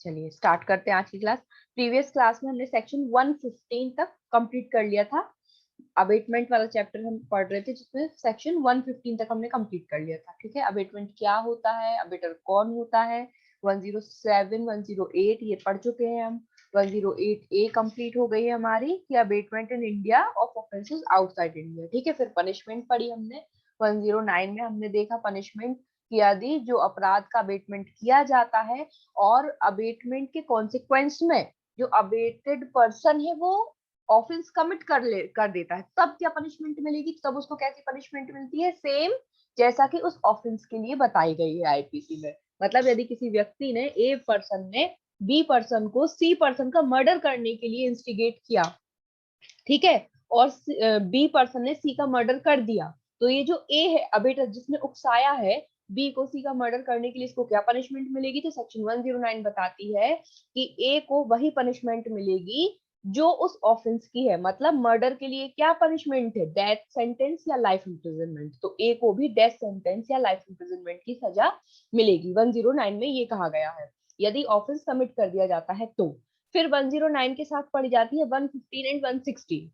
चलिए स्टार्ट करते हैं आज की क्लास। प्रीवियस क्लास में हमने सेक्शन 115 तक कंप्लीट कर लिया था। अबेटमेंट वाला चैप्टर हम पढ़ रहे थे जिसमें सेक्शन 115 तक हमने कंप्लीट कर लिया था। ठीक है, अबेटमेंट क्या होता है, अबेटर कौन होता है, 107 108 ये पढ़ चुके हैं हम। 108 ए कंप्लीट हो गई है हमारी कि abetment in India of offences outside India. ठीक है, फिर पनिशमेंट पढ़ी हमने। 109 में हमने देखा पनिशमेंट कि यदि जो अपराध का अबेटमेंट किया जाता है और अबेटमेंट के कॉन्सिक्वेंस में जो अबेटेड पर्सन है वो ऑफेंस कमिट कर देता है, तब क्या पनिशमेंट मिलेगी, तब उसको कैसी पनिशमेंट मिलती है, सेम जैसा कि उस ऑफेंस के लिए बताई गई है आईपीसी में। मतलब यदि किसी व्यक्ति ने, ए पर्सन ने बी पर्सन को सी पर्सन का मर्डर करने के लिए इंस्टिगेट किया, ठीक है, और बी पर्सन ने सी का मर्डर कर दिया, तो ये जो ए है अबेटर जिसने उकसाया है बी को सी का मर्डर करने के लिए, इसको क्या पनिशमेंट मिलेगी, तो सेक्शन 109 बताती है कि ए को वही पनिशमेंट मिलेगी जो उस ऑफेंस की है। मतलब मर्डर के लिए क्या पनिशमेंट है, डेथ सेंटेंस या लाइफ इम्प्रिजनमेंट, तो ए को भी डेथ सेंटेंस या लाइफ इम्प्रिजनमेंट की सजा मिलेगी। 109 में ये कहा गया है यदि ऑफेंस कमिट कर दिया जाता है तो। फिर 109 के साथ पढ़ी जाती है 115 एंड 116।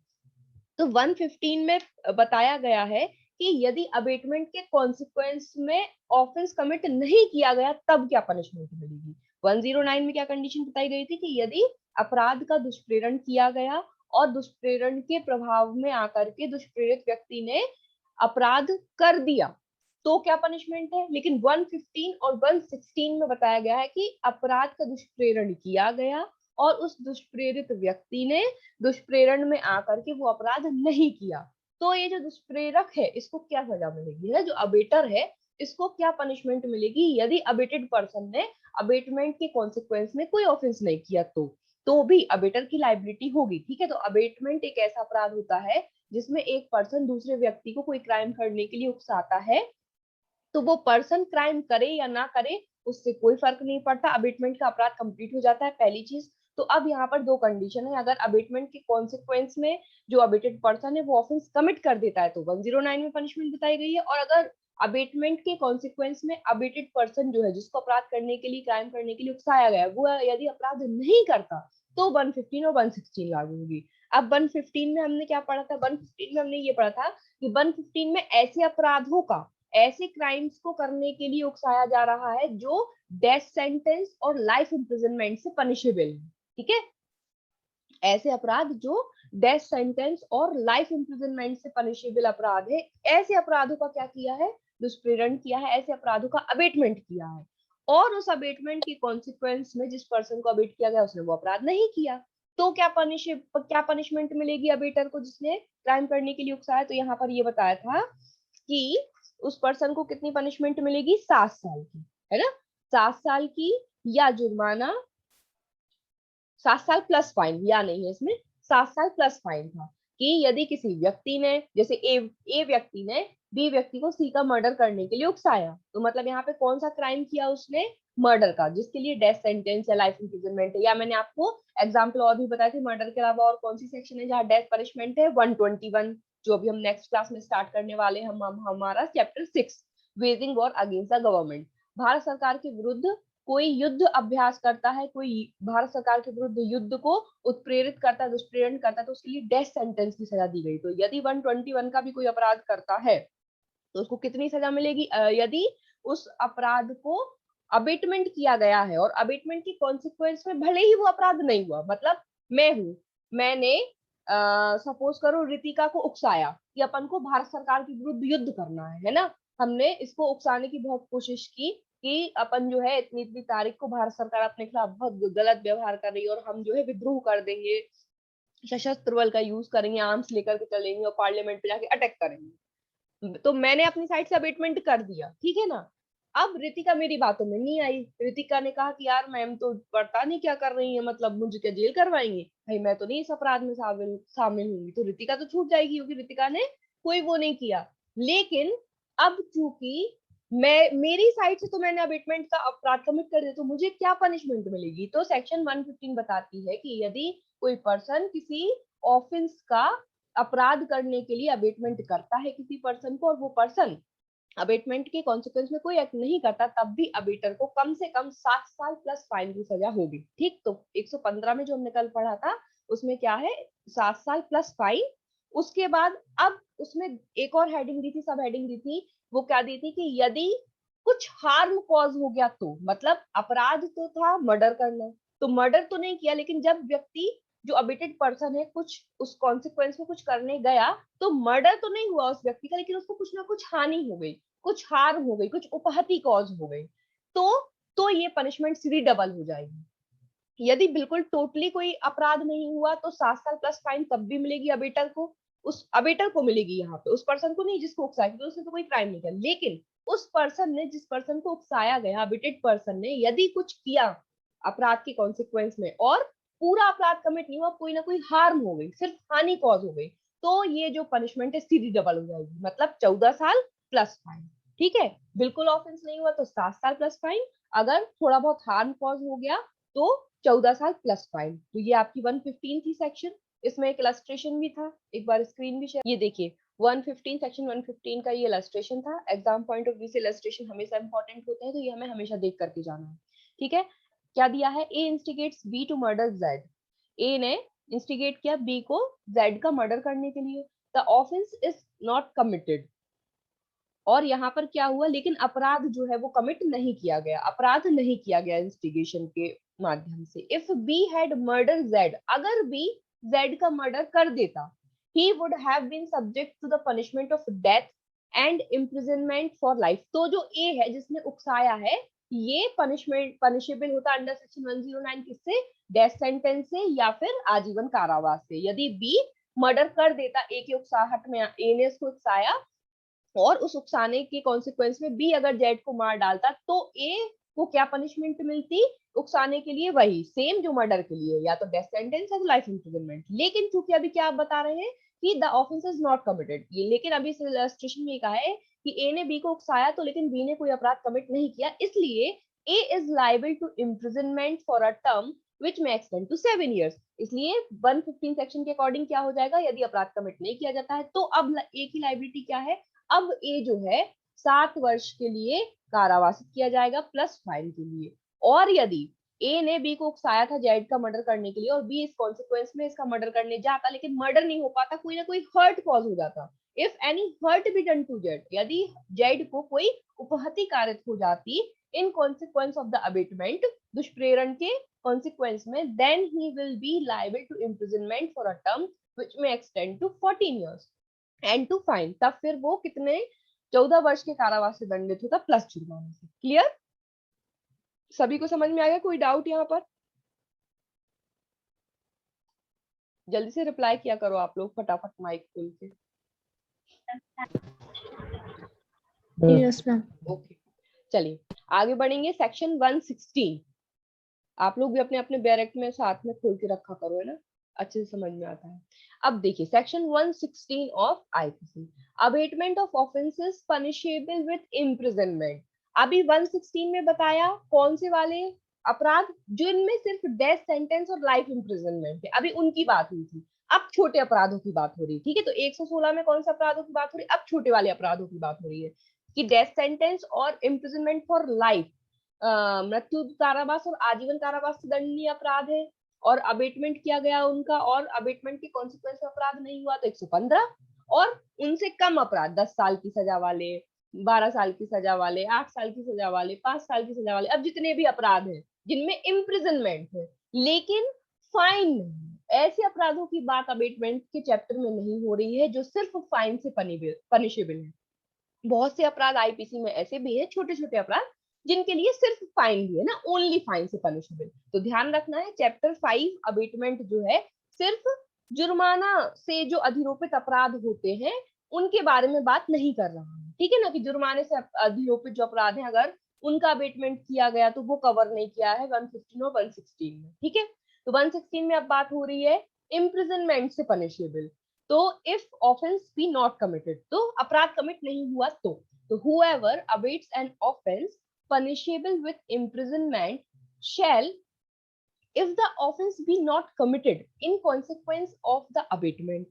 तो 115 में बताया गया है कि यदि अबेटमेंट के कॉन्सिक्वेंस में ऑफेंस कमिट नहीं किया गया तब क्या पनिशमेंट मिलेगी। 109 में क्या कंडीशन बताई गई थी कि यदि अपराध का दुष्प्रेरण किया गया और दुष्प्रेरण के प्रभाव में आकर के दुष्प्रेरित व्यक्ति ने अपराध कर दिया तो क्या पनिशमेंट है। लेकिन 115 और 116 में बताया गया है कि अपराध का दुष्प्रेरण किया गया और उस दुष्प्रेरित व्यक्ति ने दुष्प्रेरण में आकर के वो अपराध नहीं किया, तो ये जो दुष्प्रेरक है इसको क्या सजा मिलेगी, है जो अबेटर है इसको क्या पनिशमेंट मिलेगी यदि अबेटेड पर्सन ने अबेटमेंट के कॉन्सिक्वेंस में कोई ऑफेंस नहीं किया तो भी अबेटर की लाइबिलिटी होगी। ठीक है, तो अबेटमेंट एक ऐसा अपराध होता है जिसमें एक पर्सन दूसरे व्यक्ति को कोई क्राइम करने के लिए उकसाता है, तो वो पर्सन क्राइम करे या ना करे उससे कोई फर्क नहीं पड़ता, अबेटमेंट का अपराध कंप्लीट हो जाता है, पहली चीज। तो अब यहाँ पर दो कंडीशन है, अगर अबेटमेंट के कॉन्सिक्वेंस में जो अबेटेड पर्सन है वो ऑफेंस कमिट कर देता है तो 109 में पनिशमेंट बताई गई है, और अगर अबेटमेंट के कॉन्सिक्वेंस में अबेटेड पर्सन जो है जिसको अपराध करने के लिए, क्राइम करने के लिए उकसाया गया है, वो यदि अपराध नहीं करता तो 115 और 116 लागू होगी। अब 115 में हमने क्या पढ़ा था, 115 में हमने ये पढ़ा था कि 115 में ऐसे अपराधों का, ऐसे क्राइम्स को करने के लिए उकसाया जा रहा है जो डेथ सेंटेंस और लाइफ इम्प्रिजनमेंट से पनिशेबल है। ठीक है, ऐसे अपराध जो डेथ सेंटेंस और लाइफ इम्प्रिजनमेंट से पनिशेबल अपराध है, ऐसे अपराधों का क्या किया है, दुष्प्रेरण किया है, ऐसे अपराधों का अबेटमेंट किया है, और उस अबेटमेंट के कॉन्सिक्वेंस में जिस पर्सन को अबेट किया गया उसने वो अपराध नहीं किया, तो क्या पनिशमेंट मिलेगी अबेटर को जिसने क्राइम करने के लिए उकसाया। तो यहाँ पर ये बताया था कि उस पर्सन को कितनी पनिशमेंट मिलेगी, 7 साल की, है ना, 7 साल की या जुर्माना, 7 साल प्लस फाइन, या नहीं है इसमें, 7 साल प्लस फाइन था कि यदि किसी व्यक्ति ने, जैसे ए व्यक्ति ने बी व्यक्ति को सी का मर्डर करने के लिए उकसाया, तो मतलब यहाँ पे कौन सा क्राइम किया उसने, मर्डर का, जिसके लिए डेथ सेंटेंस या लाइफ इम्प्रिजनमेंट है, या मैंने आपको एग्जाम्पल और भी बताए थे मर्डर के अलावा और कौन सी सेक्शन है जहाँ डेथ पनिशमेंट है, 121, जो अभी हम नेक्स्ट क्लास में स्टार्ट करने वाले हैं, हम हमारा chapter 6, waging war against the government. Bharat सरकार के विरुद्ध कोई युद्ध अभ्यास करता है, कोई भारत सरकार के विरुद्ध युद्ध को उत्प्रेरित करता है, दुष्प्रेरण करता है, तो उसके लिए डेथ सेंटेंस की सजा दी गई। तो यदि 121 का भी कोई अपराध करता है तो उसको कितनी सजा मिलेगी, यदि उस अपराध को अबेटमेंट किया गया है और अबेटमेंट की कॉन्सिक्वेंस में भले ही वो अपराध नहीं हुआ, मतलब मैंने सपोज करो रितिका को उकसाया कि अपन को भारत सरकार के विरुद्ध युद्ध करना है ना, हमने इसको उकसाने की बहुत कोशिश की कि अपन जो है इतनी इतनी तारीख को भारत सरकार अपने खिलाफ बहुत गलत व्यवहार कर रही है और हम जो है विद्रोह कर देंगे, सशस्त्र बल का यूज करेंगे, आर्म्स लेकर के चलेंगे और पार्लियामेंट पे जाके अटैक करेंगे, तो मैंने अपनी साइड से अबेटमेंट कर दिया, ठीक है ना। अब रितिका मेरी बातों में नहीं आई, रितिका ने कहा कि यार मैम तो पता नहीं क्या कर रही है, मतलब मुझे क्या जेल करवाएंगे, भाई मैं तो नहीं इस अपराध में शामिल शामिल होंगी, तो रितिका तो छूट जाएगी क्योंकि रितिका ने कोई वो नहीं किया। लेकिन अब चूंकि मैं, मेरी साइड से तो मैंने अबेटमेंट का अपराध कमिट कर दिया, तो मुझे क्या पनिशमेंट मिलेगी, तो सेक्शन 115 बताती है कि यदि कोई पर्सन किसी ऑफेंस का अपराध करने के लिए अबेटमेंट करता है किसी पर्सन को और वो पर्सन अबेटमेंट के कॉन्सिक्वेंस में कोई एक्ट नहीं करता, तब भी अबेटर को कम से कम 7 साल प्लस फाइन की सजा होगी। ठीक, तो 115 में जो हमने कल पढ़ा था उसमें क्या है, 7 साल प्लस फाइन। उसके बाद अब उसमें एक और हेडिंग दी थी, सब हेडिंग दी थी, वो क्या दी थी कि यदि कुछ हार्म कॉज हो गया तो, मतलब अपराध तो था मर्डर करना, तो मर्डर तो नहीं किया, लेकिन जब व्यक्ति जो अबिटेड पर्सन है कुछ उस कॉन्सिक्वेंस में कुछ करने गया, तो मर्डर तो नहीं हुआ उस व्यक्ति का, लेकिन उसको कुछ ना कुछ हानि हो गई, कुछ हार्म हो गई, कुछ उपहति कॉज हो गई, तो ये पनिशमेंट सीधी डबल हो जाएगी। यदि बिल्कुल टोटली कोई अपराध नहीं हुआ तो 7 साल प्लस फाइन तब भी मिलेगी अबेटर को, उस अबेटर को मिलेगी, यहाँ पे उस पर्सन को नहीं जिसको उकसाया, क्योंकि उसने तो कोई क्राइम नहीं किया, लेकिन उस पर्सन ने, जिस पर्सन को उकसाया गया, अबेटेड पर्सन ने यदि कुछ किया अपराध के कॉन्सिक्वेंस में और पूरा अपराध कमिट नहीं हुआ, कोई ना कोई हार्म हो गई, सिर्फ हानि कॉज हो गई, तो ये जो पनिशमेंट है सीधी डबल हो जाएगी, मतलब 14 साल प्लस फाइन। ठीक है, बिल्कुल ऑफेंस नहीं हुआ तो 7 साल प्लस फाइन, अगर थोड़ा बहुत हार्म कॉज हो गया तो 14 साल प्लस फाइन। तो ये आपकी 115 थी सेक्शन, इसमें एक इलस्ट्रेशन भी था, एक बार स्क्रीन भी शेयर, ये देखिए 115 सेक्शन 115 का ये इलस्ट्रेशन था। एग्जाम पॉइंट ऑफ व्यू से इलस्ट्रेशन हमेशा इंपॉर्टेंट होते हैं, तो ये हमें हमेशा देख करके जाना है। ठीक है, क्या दिया है, A instigates B to murder Z, A ने इंस्टिगेट किया बी को जेड का मर्डर करने के लिए, the offence is not committed, और यहाँ पर क्या हुआ, लेकिन अपराध जो है वो कमिट नहीं किया गया, अपराध नहीं किया गया इंस्टिगेशन के माध्यम से। If B had murder Z, अगर बी जेड का मर्डर कर देता, he would have been subject to the punishment of death and imprisonment for life. तो जो ए है जिसने उकसाया है, ये पनिशमेंट पनिशेबल होता अंडर सेक्शन 109 किससे, डेथ सेंटेंस से या फिर आजीवन कारावास से। यदि बी मर्डर कर देता ए के उकसाहट में, ए ने उसको उकसाया और उस उकसाने के कॉन्सिक्वेंस में बी अगर जेड को मार डालता, तो ए को क्या पनिशमेंट मिलती, उकसाने के लिए वही सेम जो मर्डर के लिए, या तो डेथ सेंटेंस या तो लाइफ इम्प्रिजनमेंट। लेकिन चूंकि अभी क्या आप बता रहे हैं कि the offence is not committed, ये लेकिन अभी इस इलस्ट्रेशन में कहा है कि ए ने बी को उकसाया तो, लेकिन बी ने कोई अपराध कमिट नहीं किया, इसलिए A is liable to imprisonment for a term which may extend to 7 years। इसलिए 115 सेक्शन के अकॉर्डिंग क्या हो जाएगा, यदि अपराध कमिट नहीं किया जाता है तो अब ए की लाइबिलिटी क्या है, अब ए जो है 7 वर्ष के लिए कारावासित किया जाएगा प्लस फाइन के लिए। और यदि ए ने बी को उकसाया था जेड का मर्डर करने के लिए और बी इस कॉन्सिक्वेंस में इसका मर्डर करने जाता, लेकिन मर्डर नहीं हो पाता, कोई ना कोई हर्ट कॉज हो जाता, if any hurt be done to Z, यदि जेड को कोई उपहति कारित हो जाती in consequence of the abetment, दुष्प्रेरण के कॉन्सिक्वेंस में, then he will be liable to imprisonment for a term which may extend to 14 years and to fine. तब फिर वो कितने, 14 वर्ष के कारावास से दंडित होता प्लस जुर्माने से। क्लियर, सभी को समझ में आ गया, कोई डाउट यहाँ पर? जल्दी से रिप्लाई किया करो आप लोग, फटाफट माइक खोल के। Yes ma'am. ओके, चलिए आगे बढ़ेंगे। सेक्शन 116 आप लोग भी अपने अपने बैरेक्ट में साथ में खोल के रखा करो, है ना, अच्छे से समझ में आता है। अब देखिए section 116 of IPC, abetment of offences punishable with imprisonment. अभी 116 में बताया कौन से वाले अपराध जिनमें सिर्फ डेथ सेंटेंस और लाइफ इम्प्रिजनमेंट है, अभी उनकी बात हुई थी। अब छोटे अपराधों की बात हो रही है, ठीक है, तो 116 में कौन सा अपराधों की बात हो रही है, अब छोटे वाले अपराधों की बात हो रही है कि डेथ सेंटेंस और इम्प्रिजनमेंट फॉर लाइफ, मृत्यु कारावास और आजीवन कारावास से दंडनीय अपराध है, और अबेटमेंट किया गया उनका, और अबेटमेंट के कॉन्सिक्वेंस में अपराध नहीं हुआ तो 115, और उनसे कम अपराध 10 साल की सजा वाले, 12 साल की सजा वाले, 8 साल की सजा वाले, 5 साल की सजा वाले, अब जितने भी अपराध हैं जिनमें इम्प्रिजनमेंट है लेकिन फाइन नहीं, ऐसे अपराधों की बात अबेटमेंट के चैप्टर में नहीं हो रही है जो सिर्फ फाइन से पनिशेबल है। बहुत से अपराध आईपीसी में ऐसे भी है, छोटे छोटे अपराध जिनके लिए सिर्फ फाइन भी है ना, ओनली फाइन से पनिशेबल। तो ध्यान रखना है चैप्टर 5 अबेटमेंट जो है सिर्फ जुर्माना से जो अधिरोपित अपराध होते हैं उनके बारे में बात नहीं कर रहा है, ठीक है ना, कि जुर्माने से अधिरोपित जो अपराध है अगर उनका अबेटमेंट किया गया तो वो कवर नहीं किया है 115 और 116 में। ठीक है, तो 116 में अब बात हो रही है इम्प्रिजनमेंट से पनिशेबल। तो if offence be not committed, तो अपराध कमिट नहीं हुआ तो whoever abates an offense punishable with imprisonment shall, if the offense be not committed in consequence of the abatement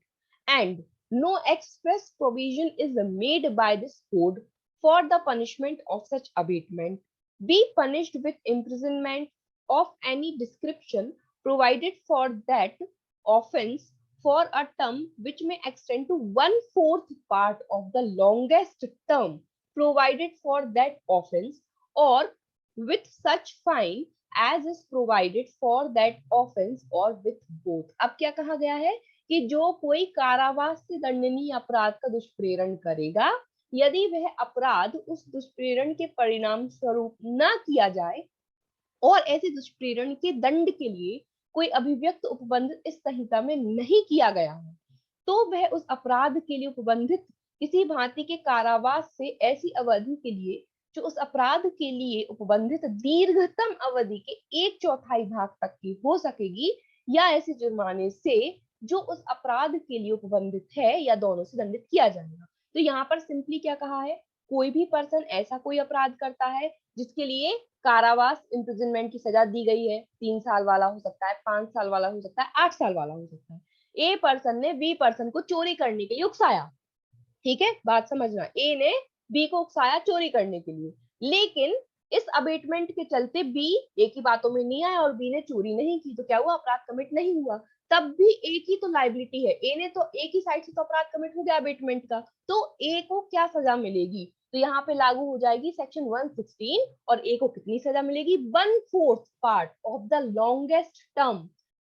and no express provision is made by this code for the punishment of such abatement be punished with imprisonment of any description provided for that offense for a term which may extend to 1/4 part of the longest term provided for that offense, or with such fine as is provided for that offense or with both. अब क्या कहा गया है कि जो कोई कारावास से दंडनीय अपराध का दुष्प्रेरण करेगा, यदि वह अपराध उस दुष्प्रेरण के परिणाम स्वरूप न किया जाए और ऐसे दुष्प्रेरण के दंड के लिए कोई अभिव्यक्त उपबंध इस संहिता में नहीं किया गया है, तो वह उस अपराध के लिए उपबंधित किसी भांति के कारावास से ऐसी अवधि के लिए जो उस अपराध के लिए उपबंधित दीर्घतम अवधि के 1/4 भाग तक की हो सकेगी, या ऐसे जुर्माने से जो उस अपराध के लिए उपबंधित है या दोनों से दंडित किया जाएगा। तो यहाँ पर सिंपली क्या कहा है, कोई भी पर्सन ऐसा कोई अपराध करता है जिसके लिए कारावास इम्प्रिजनमेंट की सजा दी गई है, 3 साल वाला हो सकता है, 5 साल वाला हो सकता है, 8 साल वाला हो सकता है। ए पर्सन ने बी पर्सन को चोरी करने के लिए उकसाया, ठीक है, बात समझना, ए ने बी को उकसाया चोरी करने के लिए, लेकिन इस अबेटमेंट के चलते बी ए की बातों में नहीं आया और बी ने चोरी नहीं की, तो क्या हुआ, अपराध कमिट नहीं हुआ। तब भी ए की तो लाइबिलिटी है, ए ने तो ए की साइड से तो अपराध कमिट हो गया अबेटमेंट का, तो ए को क्या सजा मिलेगी, तो यहाँ पे लागू हो जाएगी सेक्शन 116, और ए को कितनी सजा मिलेगी, 1/4 part of the longest term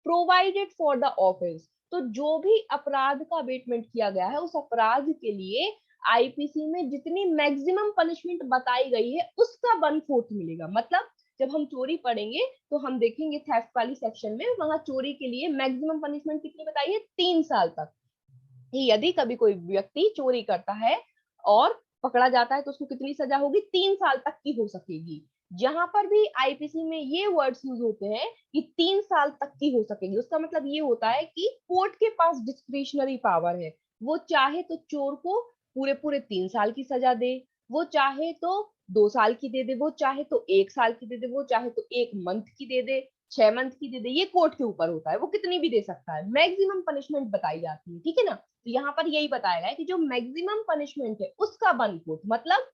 provided for the offence. तो जो भी अपराध का अबेटमेंट किया गया है उस अपराध के लिए आईपीसी में जितनी मैक्सिमम पनिशमेंट बताई गई है उसका 1/4 मिलेगा। मतलब जब हम चोरी पढ़ेंगे तो हम देखेंगे थेफ्ट वाली सेक्शन में, वहां चोरी के लिए मैक्सिमम पनिशमेंट कितनी बताई है, 3 साल तक। यदि कभी कोई व्यक्ति चोरी करता है और पकड़ा जाता है तो उसको कितनी सजा होगी, 3 साल तक की हो सकेगी। जहां पर भी आईपीसी में ये वर्ड्स यूज होते हैं कि 3 साल तक की हो सकेगी, उसका मतलब ये होता है कि कोर्ट के पास डिस्क्रिशनरी पावर है, वो चाहे तो चोर को पूरे पूरे 3 साल की सजा दे, वो चाहे तो 2 साल की दे दे, वो चाहे तो 1 साल की दे दे, वो चाहे तो 1 मंथ की दे दे, 6 मंथ की दे दे, ये कोर्ट के ऊपर होता है, वो कितनी भी दे सकता है, मैक्सिमम पनिशमेंट बताई जाती है, ठीक है ना। तो यहाँ पर यही बताया गया है कि जो मैक्सिमम पनिशमेंट है उसका 1/4, मतलब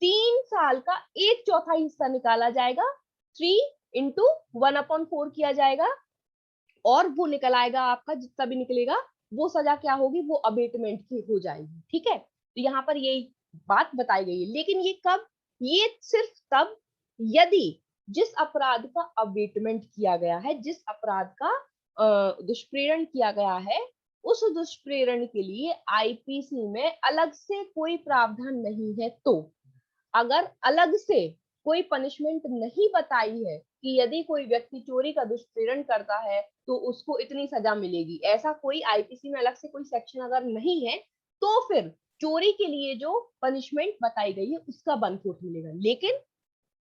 3 साल का 1/4 हिस्सा निकाला जाएगा, 3 इंटू 1/4 किया जाएगा, और वो निकल आएगा आपका, जितना भी निकलेगा वो सजा क्या होगी, वो अबेटमेंट की हो जाएगी, ठीक है। तो यहाँ पर यही बात बताई गई है, लेकिन ये कब, ये सिर्फ तब यदि जिस अपराध का अबेटमेंट किया गया है, जिस अपराध का दुष्प्रेरण किया गया है, उस दुष्प्रेरण के लिए आईपीसी में अलग से कोई प्रावधान नहीं है। तो अगर अलग से कोई पनिशमेंट नहीं बताई है कि यदि कोई व्यक्ति चोरी का दुष्प्रेरण करता है तो उसको इतनी सजा मिलेगी, ऐसा कोई आईपीसी में अलग से कोई सेक्शन अगर नहीं है, तो फिर चोरी के लिए जो पनिशमेंट बताई गई है उसका 1/4 मिलेगा। लेकिन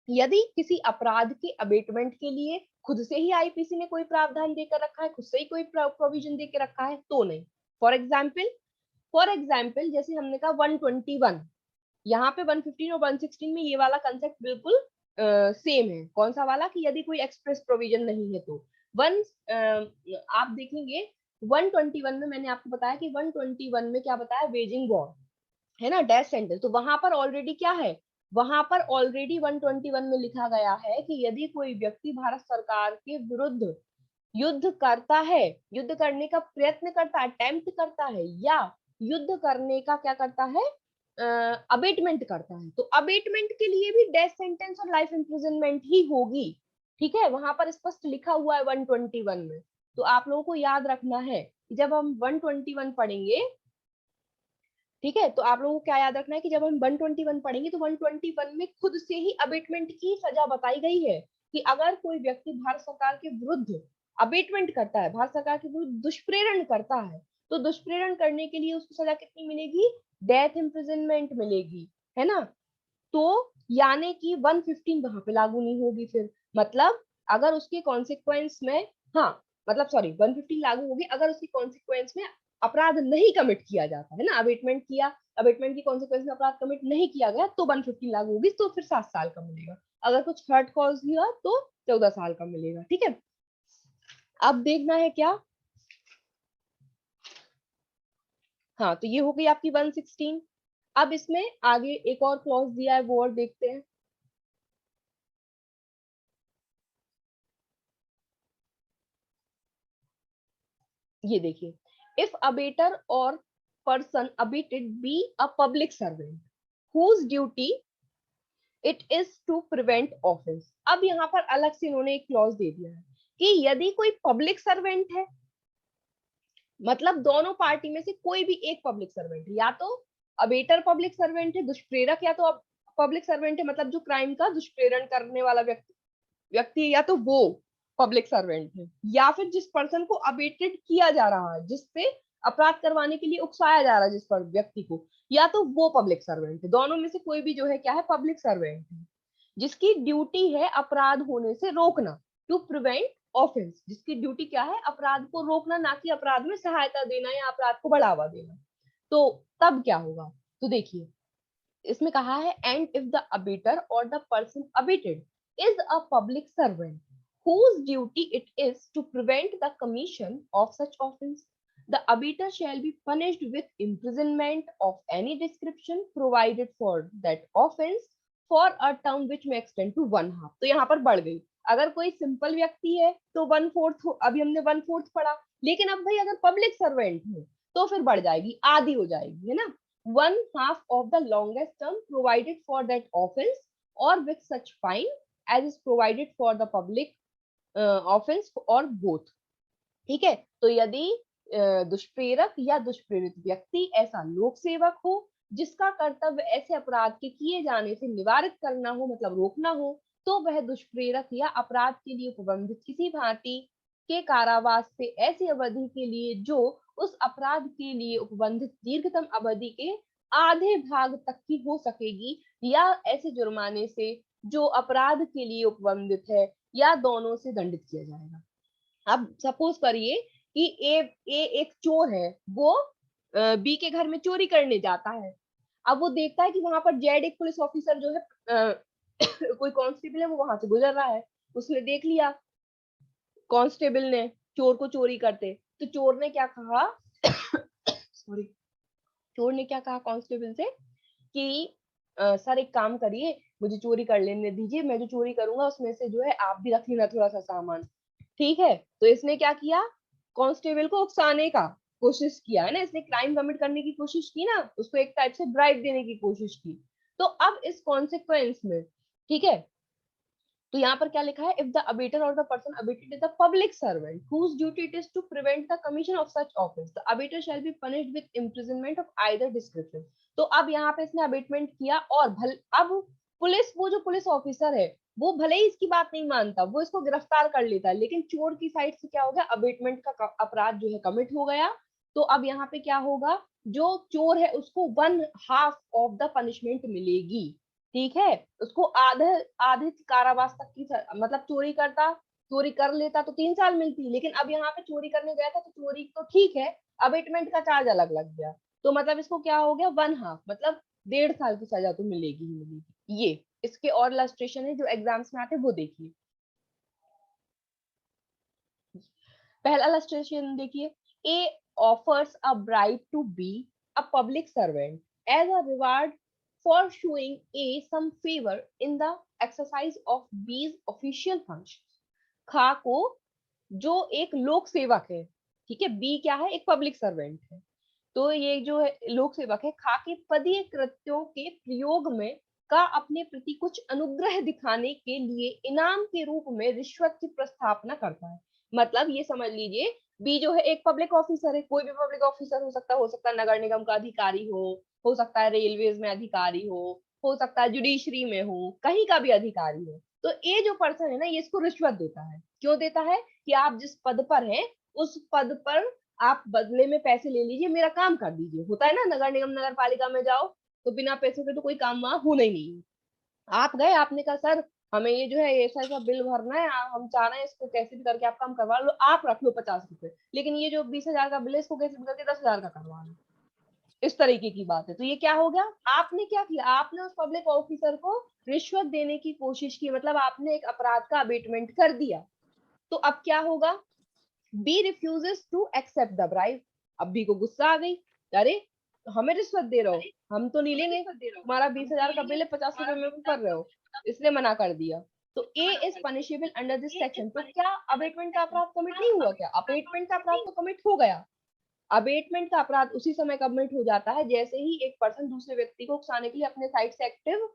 यदि किसी अपराध के अबेटमेंट के लिए खुद से ही आईपीसी ने कोई प्रावधान देकर रखा है, खुद से ही कोई प्रोविजन देकर रखा है, तो नहीं। फॉर एग्जाम्पल जैसे हमने कहा 121, यहाँ पे 115 और 116 में ये वाला कंसेप्ट बिल्कुल सेम है। कौन सा वाला, कि यदि कोई एक्सप्रेस प्रोविजन नहीं है तो वन आप देखेंगे 121 में मैंने आपको बताया कि 121 में क्या बताया, वेजिंग वॉर है ना, डेथ सेंटेंस। तो वहां पर ऑलरेडी क्या है, वहां पर ऑलरेडी 121 में लिखा गया है कि यदि कोई व्यक्ति भारत सरकार के विरुद्ध युद्ध करता है, युद्ध करने का प्रयत्न करता है, अटेम्प्ट करता है, या युद्ध करने का क्या करता है, अबेटमेंट करता है, तो अबेटमेंट के लिए भी डेथ सेंटेंस और लाइफ इम्प्रिजनमेंट ही होगी, ठीक है, वहां पर स्पष्ट लिखा हुआ है 121 में। तो आप लोगों को याद रखना है कि जब हम 121 पढ़ेंगे, ठीक है, तो आप लोगों को क्या याद रखना है कि जब हम 121 पढ़ेंगे तो 121 में खुद से ही अबेटमेंट की सजा बताई गई है कि अगर कोई व्यक्ति भारत सरकार के विरुद्ध अबेटमेंट करता है, भारत सरकार के विरुद्ध दुष्प्रेरण करता है, तो दुष्प्रेरण करने के लिए उसको सजा कितनी मिलेगी, डेथ इम्प्रिजनमेंट मिलेगी, है ना। तो यानी कि 115 वहां पे लागू नहीं होगी फिर, मतलब अगर उसके कॉन्सिक्वेंस में, हाँ मतलब सॉरी 115 लागू होगी अगर उसके कॉन्सिक्वेंस में अपराध नहीं कमिट किया जाता है ना, अबेटमेंट किया, अबेटमेंट की कॉन्सिक्वेंस में अपराध कमिट नहीं किया गया तो 115 लागू होगी, तो फिर 7 साल का मिलेगा। अगर कुछ हर्ट कॉज हुआ तो 14 साल का मिलेगा, ठीक है। अब देखना है क्या, हाँ तो ये हो गई आपकी 116। अब इसमें आगे एक और क्लॉज दिया है, वो और देखते हैं। ये देखिए, इफ अबेटर और person abetted be a public servant whose duty it is to prevent offence. अब यहाँ पर अलग से इन्होंने एक क्लॉज दे दिया है कि यदि कोई पब्लिक सर्वेंट है, मतलब दोनों पार्टी में से कोई भी एक पब्लिक सर्वेंट है, या तो अबेटर पब्लिक सर्वेंट है, दुष्प्रेरक या तो पब्लिक सर्वेंट है, मतलब जो क्राइम का दुष्प्रेरण करने वाला व्यक्ति है, या तो वो पब्लिक सर्वेंट है, या फिर जिस पर्सन को अबेटेड किया जा रहा है, जिससे अपराध करवाने के लिए उकसाया जा रहा है जिस पर व्यक्ति को, या तो वो पब्लिक सर्वेंट है। दोनों में से कोई भी जो है क्या है, पब्लिक सर्वेंट है, जिसकी ड्यूटी है अपराध होने से रोकना, टू प्रिवेंट ऑफेंस, जिसकी ड्यूटी क्या है, अपराध को रोकना, ना कि अपराध में सहायता देना या अपराध को बढ़ावा देना। तो तब क्या होगा, तो देखिए इसमें कहा है, एंड इफ द अबेटर और the person abetted is a public servant whose duty it is to prevent the commission of such offense, the abetter shall be punished with imprisonment of any description provided for that offense for a term which may extend to 1/2। तो यहाँ पर बढ़ गई, अगर कोई simple व्यक्ति है तो 1/4, अभी हमने 1/4 पढ़ा, लेकिन अब भाई अगर पब्लिक सर्वेंट है तो फिर बढ़ जाएगी, आधी हो जाएगी, है ना, 1/2 of the longest term provided for that offense or with such fine as is provided for the public offense or both। ठीक है, तो यदि दुष्प्रेरक या दुष्प्रेरित व्यक्ति ऐसा लोक सेवक हो जिसका कर्तव्य ऐसे अपराध के किए जाने से निवारित करना हो, मतलब रोकना हो, तो वह दुष्प्रेरक या अपराध के लिए उपबंधित किसी भांति के कारावास से ऐसी अवधि के लिए जो उस अपराध के लिए उपबंधित दीर्घतम अवधि के आधे भाग तक की हो सकेगी, या ऐसे जुर्माने से जो अपराध के लिए उपबंधित है, या दोनों से दंडित किया जाएगा। अब सपोज करिए कि ए एक चोर है, वो बी के घर में चोरी करने जाता है। अब वो देखता है कि वहां पर जेड एक पुलिस ऑफिसर जो है कोई कांस्टेबल है, वो वहां से गुजर रहा है, उसने देख लिया कांस्टेबल ने चोर को चोरी करते, तो चोर ने क्या कहा सॉरी, चोर ने क्या कहा कांस्टेबल से कि सर एक काम करिए, मुझे चोरी कर लेने दीजिए, मैं जो चोरी करूंगा उसमें से जो है आप भी रख लेना थोड़ा सा सामान। ठीक है, तो इसने क्या किया, कांस्टेबल को उकसाने का कोशिश किया, है ना, इसने क्राइम कमिट करने की कोशिश की ना, उसको एक टाइप से ब्राइब देने की कोशिश की। तो अब इस कॉन्सिक्वेंस में, ठीक है, तो यहाँ पर क्या लिखा है, इफ द अबेटर और the person abetted is the public servant whose duty it is to prevent the commission of such offence, the abettor shall be punished with imprisonment of either description. तो अब यहाँ पे इसने abetment किया, और अब police, वो जो पुलिस ऑफिसर है, वो भले ही इसकी बात नहीं मानता, वो इसको गिरफ्तार कर लेता है, लेकिन चोर की साइड से क्या हो गया, अबेटमेंट का अपराध जो है कमिट हो गया। तो अब यहाँ पे क्या होगा, जो चोर है उसको 1/2 ऑफ द पनिशमेंट मिलेगी। ठीक है, उसको आधे आधे कारावास तक की, मतलब चोरी कर लेता तो 3 साल मिलती, लेकिन अब यहाँ पे चोरी करने गया था तो चोरी तो ठीक है, अबेटमेंट का चार्ज अलग लग गया, तो मतलब इसको क्या हो गया, 1/2, मतलब 1.5 साल की सजा तो मिलेगी ही मिलेगी। ये इसके और इलस्ट्रेशन है जो एग्जाम्स में आते हैं, वो देखिए। पहला इलस्ट्रेशन देखिए, A offers a bribe to B a public servant as a reward for showing A some favor in the exercise of B's official functions। खा को, जो एक लोक सेवक है, ठीक है, बी क्या है, एक पब्लिक सर्वेंट है, तो ये जो है लोक सेवक है, खा के पदीय कृत्यों के प्रयोग में का अपने प्रति कुछ अनुग्रह दिखाने के लिए इनाम के रूप में रिश्वत की प्रस्थापना करता है। मतलब ये समझ लीजिए, बी जो है एक पब्लिक ऑफिसर है, कोई भी पब्लिक ऑफिसर हो सकता है नगर निगम का अधिकारी हो सकता है रेलवेज में अधिकारी हो सकता है जुडिशरी में हो, कहीं का भी अधिकारी हो। तो ये जो पर्सन है ना, ये इसको रिश्वत देता है, क्यों देता है, कि आप जिस पद पर हैं उस पद पर आप बदले में पैसे ले लीजिए, मेरा काम कर दीजिए। होता है ना, नगर निगम नगर पालिका में जाओ तो बिना पैसे के तो कोई काम वहां होना ही नहीं है। आप गए, आपने कहा सर हमें ये जो है ऐसा ऐसा बिल भरना है, हम चाह रहे हैं इसको कैसे भी करके आप काम करवा लो, आप रख लो 50 रुपए, लेकिन ये जो 20,000 का बिल है इसको कैसे भी करके 10,000 का करवा लो। इस तरीके की बात है। तो ये क्या हो गया, आपने क्या किया, आपने उस पब्लिक ऑफिसर को रिश्वत देने की कोशिश की, मतलब आपने एक अपराध का अबेटमेंट कर दिया। तो अब क्या होगा, B refuses to accept the bribe. अब बी को गुस्सा आ गई, अरे हमें रिश्वत दे रहे हो, हम तो नहीं लेंगे, तुम्हारा 20,000 का बिल है, 50 रुपए में कर रहे हो, इसलिए मना कर दिया। तो A is punishable under this section. तो क्या अबेटमेंट का अपराध कमिट नहीं हुआ? क्या अबेटमेंट का अपराध तो कमिट हो गया। अबेटमेंट का अपराध उसी समय कमिट हो जाता है जैसे ही एक पर्सन दूसरे व्यक्ति को उकसाने के लिए अपने साइड से एक्टिव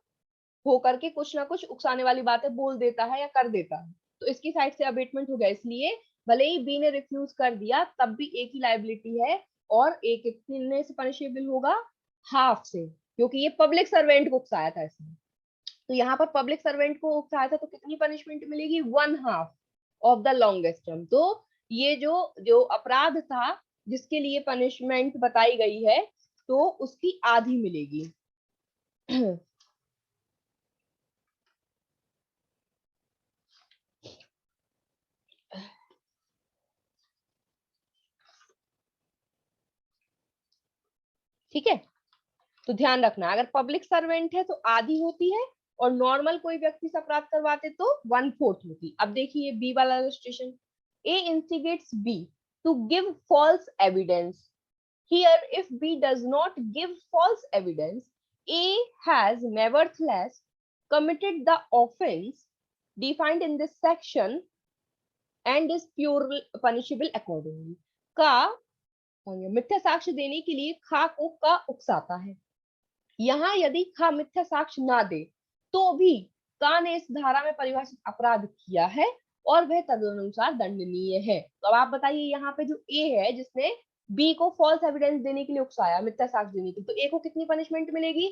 होकर के कुछ ना कुछ उकसाने वाली बातें बोल देता है या कर देता है, तो इसकी साइड से अबेटमेंट हो गया। इसलिए भले ही बी ने रिफ्यूज कर दिया तब भी ए की लाइबिलिटी है, और ए कितने से पनिशेबल होगा? हाफ से, क्योंकि ये पब्लिक सर्वेंट को उकसाया था इसने। तो यहाँ पर पब्लिक सर्वेंट को उकसाया था तो कितनी पनिशमेंट मिलेगी? 1/2 ऑफ द लॉन्गेस्ट टर्म। तो ये जो जो अपराध था जिसके लिए पनिशमेंट बताई गई है तो उसकी आधी मिलेगी। ठीक है, तो ध्यान रखना, अगर पब्लिक सर्वेंट है तो आधी होती है, और नॉर्मल कोई व्यक्ति से अपराध करवाते तो 1/4 होती। अब देखिए बी वाला illustration, A instigates B to give false evidence. Here, if B does not give false evidence, A has nevertheless committed the offense defined in this section and is purely punishable accordingly. का मिथ्या साक्ष्य देने के लिए खा को का उकसाता है। यहाँ यदि खा मिथ्या साक्ष्य ना दे तो भी का ने इस धारा में परिभाषित अपराध किया है और वह तदनुसार दंडनीय है। तो अब आप बताइए यहाँ पे जो ए है जिसने बी को फॉल्स एविडेंस देने के लिए उकसाया, मिथ्या साक्ष्य देने के लिए, तो ए को कितनी पनिशमेंट मिलेगी?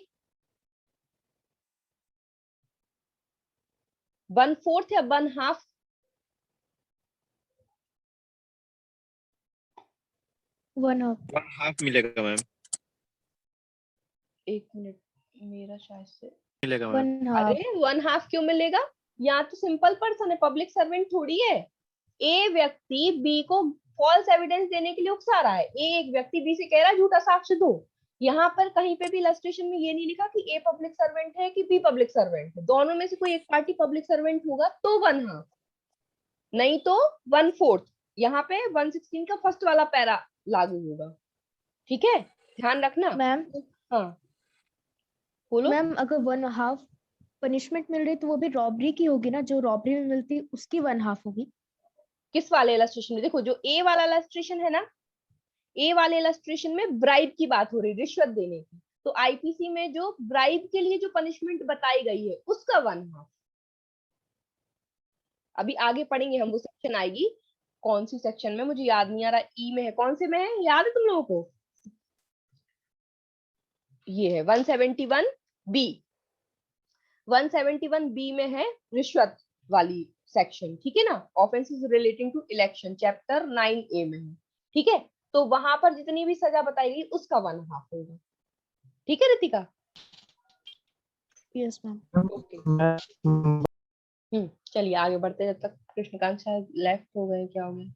1/4 या 1/2? 1/2 मिलेगा मैम। एक मिनट, मेरा शायद से मिलेगा मैम। 1/2 अरे 1/2 क्यों मिलेगा? यहाँ तो सिंपल पर्सन है, पब्लिक सर्वेंट थोड़ी है। ए व्यक्ति बी को फॉल्स एविडेंस देने के लिए उकसा रहा है। ए एक व्यक्ति बी से कह रहा है झूठा साक्ष्य दो। यहाँ पर कहीं पे भी इलस्ट्रेशन में ये नहीं लिखा कि ए पब्लिक सर्वेंट है कि बी पब्लिक सर्वेंट है, दोनों में से कोई एक पार्टी पब्लिक सर्वेंट होगा तो 1/2, नहीं तो 1/4। यहाँ पे 116 का फर्स्ट वाला पैरा लागू होगा। ठीक है, ध्यान रखना। मैम हाँ बोलो। मैम, अगर 1/2 पनिशमेंट मिल रही तो वो भी रॉबरी की होगी ना, जो रॉबरी में मिलती उसकी 1/2 होगी। किस वाले इलस्ट्रेशन में? देखो जो ए वाला इलस्ट्रेशन है ना, ए वाले इलस्ट्रेशन में ब्राइब की बात हो रही, रिश्वत देने की। तो आईपीसी में जो ब्राइब के लिए जो पनिशमेंट बताई गई है उसका 1/2। अभी आगे पढ़ेंगे हम, वो सेक्शन आएगी, कौन सी सेक्शन में मुझे याद नहीं आ रहा, ई में है, कौन से में है, याद है तुम लोगों को? ये है 171 बी। 171 बी में है रिश्वत वाली सेक्शन, ठीक है ना। Offences relating to election chapter 9A में है, ठीक है। तो वहां पर जितनी भी सजा बताई गई उसका 1/2 होगा। ठीक है रितिका? Yes ma'am. चलिए आगे बढ़ते, जब तक कृष्णकांत शायद लेफ्ट हो गए, क्या हो गया।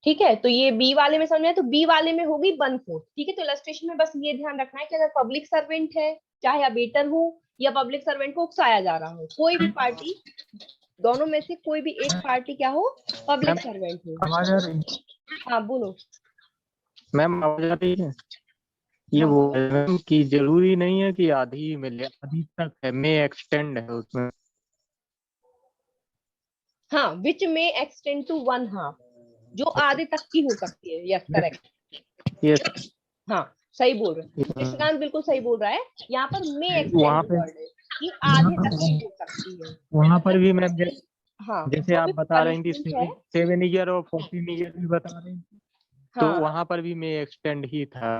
ठीक है, तो ये बी वाले में समझ में, तो बी वाले में होगी 1/4। ठीक है, तो इलस्ट्रेशन में बस ये ध्यान रखना है कि अगर पब्लिक सर्वेंट है, चाहे अबेटर हो या पब्लिक सर्वेंट को उकसाया जा रहा हो, कोई भी पार्टी, दोनों में से कोई भी एक पार्टी क्या हो, पब्लिक सर्वेंट हो। आवाज आ रही है? हाँ बोलो मैम आवाज आ रही है? ये वो है मैम कि जरूरी नहीं है कि आधी ही मिले, आधी तक है, मे एक्सटेंड है उसमें। हाँ, विच में एक्सटेंड टू 1/2, जो आधे तक की हो सकती है। यस करेक्ट, यस हाँ सही बोल रहे हैं कृष्णकांत, बिल्कुल सही बोल रहा है। यहाँ पर मे वहाँ एक्सटेंड पे वर्ड है कि आधे तक की हो सकती है। वहाँ पर भी मैम हाँ, जैसे जो आप भी बता रही थी punishment है, 7 ईयर और 14 ईयर भी बता रही थी, तो हाँ वहाँ पर भी मे एक्सटेंड ही था।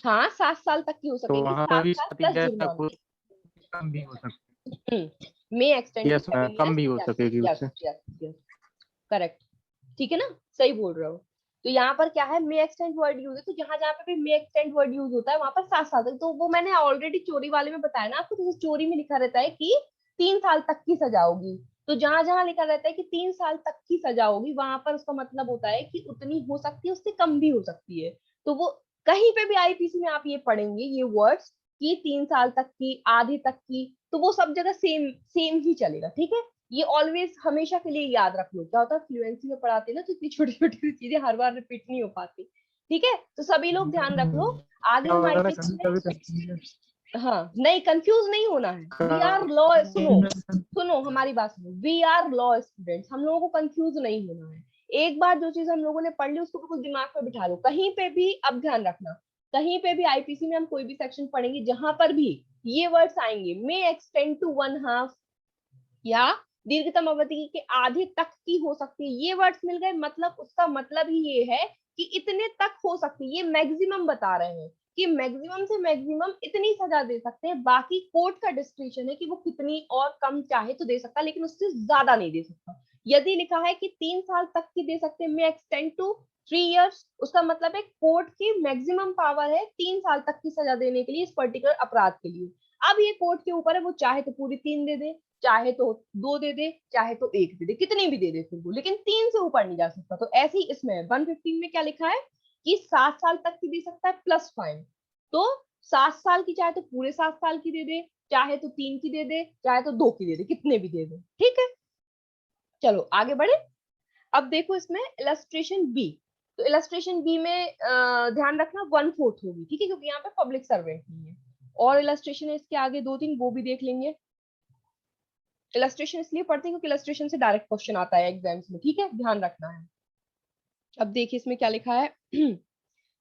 हाँ 7 साल तक की हो तो सकेगी, वहाँ पर 7 भी साल 7 प्लस ईयर तक जुर्माना। कम भी हो सकती मे एक्सटेंड टू है। यस मैम, 7 कम भी हो years। सकेगी यस उससे। यस यस करेक्ट, ठीक है ना, सही बोल रहे हो। तो यहाँ पर क्या है, मे एक्सटेंड वर्ड यूज है, तो जहां जहां पे भी मे एक्सटेंड वर्ड यूज होता है वहां पर 7 साल तक। तो वो मैंने ऑलरेडी चोरी वाले में बताया ना आपको, जैसे चोरी में लिखा रहता है कि 3 साल तक की सजा होगी, तो जहां जहां लिखा रहता है कि 3 साल तक की सजा होगी वहां पर उसका मतलब होता है कि उतनी हो सकती है, उससे कम भी हो सकती है। तो वो कहीं पे भी आईपीसी में आप ये पढ़ेंगे ये वर्ड्स कि 3 साल तक की, आधे तक की, तो वो सब जगह सेम सेम ही चलेगा। ठीक है, ये ऑलवेज हमेशा के लिए याद रख लो। क्या होता है फ्लुएंसी में पढ़ाते हैं ना, तो इतनी छोटी छोटी चीजें हर बार रिपीट नहीं हो पाती, ठीक है, तो सभी लोग ध्यान रख लो। आगे हमारे हाँ, नहीं कंफ्यूज नहीं होना है। वी आर लॉ, सुनो हमारी बात सुनो, वी आर लॉ स्टूडेंट्स, हम लोगों को कंफ्यूज नहीं होना है। एक बार जो चीज हम लोगों ने पढ़ ली उसको बिल्कुल दिमाग में बिठा लो। कहीं पे भी अब ध्यान रखना, कहीं पे भी आईपीसी में हम कोई भी सेक्शन पढ़ेंगे जहां पर भी ये वर्ड्स आएंगे, मे एक्सटेंड टू 1/2 या दीर्घतम अवधि के आधे तक की हो सकती है, ये वर्ड्स मिल गए, मतलब उसका मतलब ही ये है कि इतने तक हो सकती है। ये मैक्सिमम बता रहे हैं कि मैक्सिमम से मैक्सिमम इतनी सजा दे सकते हैं। बाकी कोर्ट का डिस्क्रिप्शन है कि वो कितनी और कम चाहे तो दे सकता, लेकिन उससे ज्यादा नहीं दे सकता। यदि लिखा है कि 3 साल तक की दे सकते हैं, मे एक्सटेंड टू 3 इयर्स, उसका मतलब है कोर्ट की मैक्सिमम पावर है 3 साल तक की सजा देने के लिए इस पर्टिकुलर अपराध के लिए। अब ये कोर्ट के ऊपर है, वो चाहे तो पूरी 3 दे दे, चाहे तो 2 दे दे, चाहे तो 1 दे दे, कितनी भी दे दे फिर वो, लेकिन 3 से ऊपर नहीं जा सकता। तो ऐसे ही इसमें 115 में क्या लिखा है कि 7 साल तक की दे सकता है प्लस फाइन। तो 7 साल की चाहे तो पूरे 7 साल की दे दे, चाहे तो 3 की दे दे, चाहे तो 2 की दे दे, कितने भी दे दे। ठीक है, चलो आगे बढ़े। अब देखो इसमें इलस्ट्रेशन बी, तो इलस्ट्रेशन बी में ध्यान रखना 1/4 होगी, ठीक है, क्योंकि यहाँ पे पब्लिक सर्वेंट नहीं है। और इलस्ट्रेशन है इसके आगे 2-3, वो भी देख लेंगे। इलस्ट्रेशन इसलिए पढ़ते हैं क्योंकि इलस्ट्रेशन से डायरेक्ट क्वेश्चन आता है एग्जाम्स में, ठीक है, ध्यान रखना है। अब देखिए इसमें क्या लिखा है।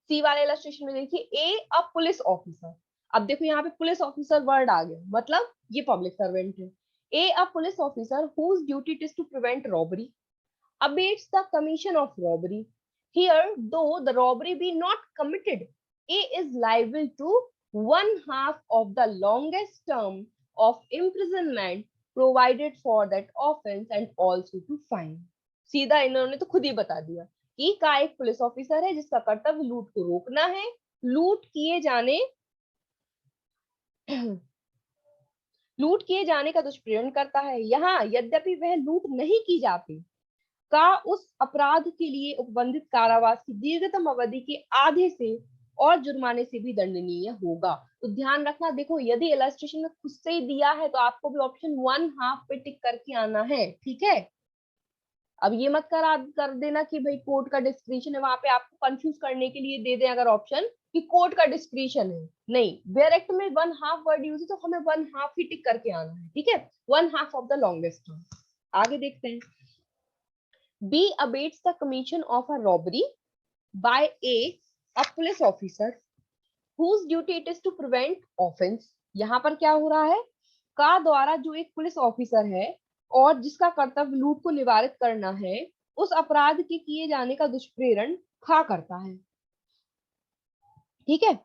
सी वाले इलस्ट्रेशन में देखिए, ए अ पुलिस ऑफिसर। अब देखो यहाँ पे पुलिस ऑफिसर वर्ड आ गया, मतलब ये पब्लिक सर्वेंट है। A a police officer whose duty it is to prevent robbery abates the commission of robbery. Here, though the robbery be not committed, A is liable to 1/2 of the longest term of imprisonment provided for that offense and also to fine. सीधा इन्होंने तो खुद ही बता दिया कि का एक police officer है जिसका कर्तव्य लूट को रोकना है। लूट किए जाने का दुष्प्रेरण करता है। यहाँ यद्यपि वह लूट नहीं की जाती का उस अपराध के लिए उपबंधित कारावास की दीर्घतम अवधि के आधे से और जुर्माने से भी दंडनीय होगा। तो ध्यान रखना, देखो यदि इलस्ट्रेशन में खुद से ही दिया है तो आपको भी ऑप्शन 1/2 पे टिक करके आना है, ठीक है। अब ये मत कर देना कि भाई कोर्ट का डिस्क्रिप्शन है, वहां पे आपको कंफ्यूज करने के लिए दे दें अगर ऑप्शन कि कोर्ट का डिस्क्रिप्शन है। नहीं, डायरेक्ट में 1/2 वर्ड यूज है तो हमें 1/2 ही टिक करके आना है, ठीक है, 1/2 ऑफ द लॉन्गेस्ट टर्म। आगे देखते हैं। B abates the commission of a robbery by a police officer whose duty it is to prevent offense। यहाँ पर क्या हो रहा है, का द्वारा जो एक पुलिस ऑफिसर है और जिसका कर्तव्य लूट को निवारित करना है, उस अपराध के किए जाने का दुष्प्रेरण खा करता है, ठीक है।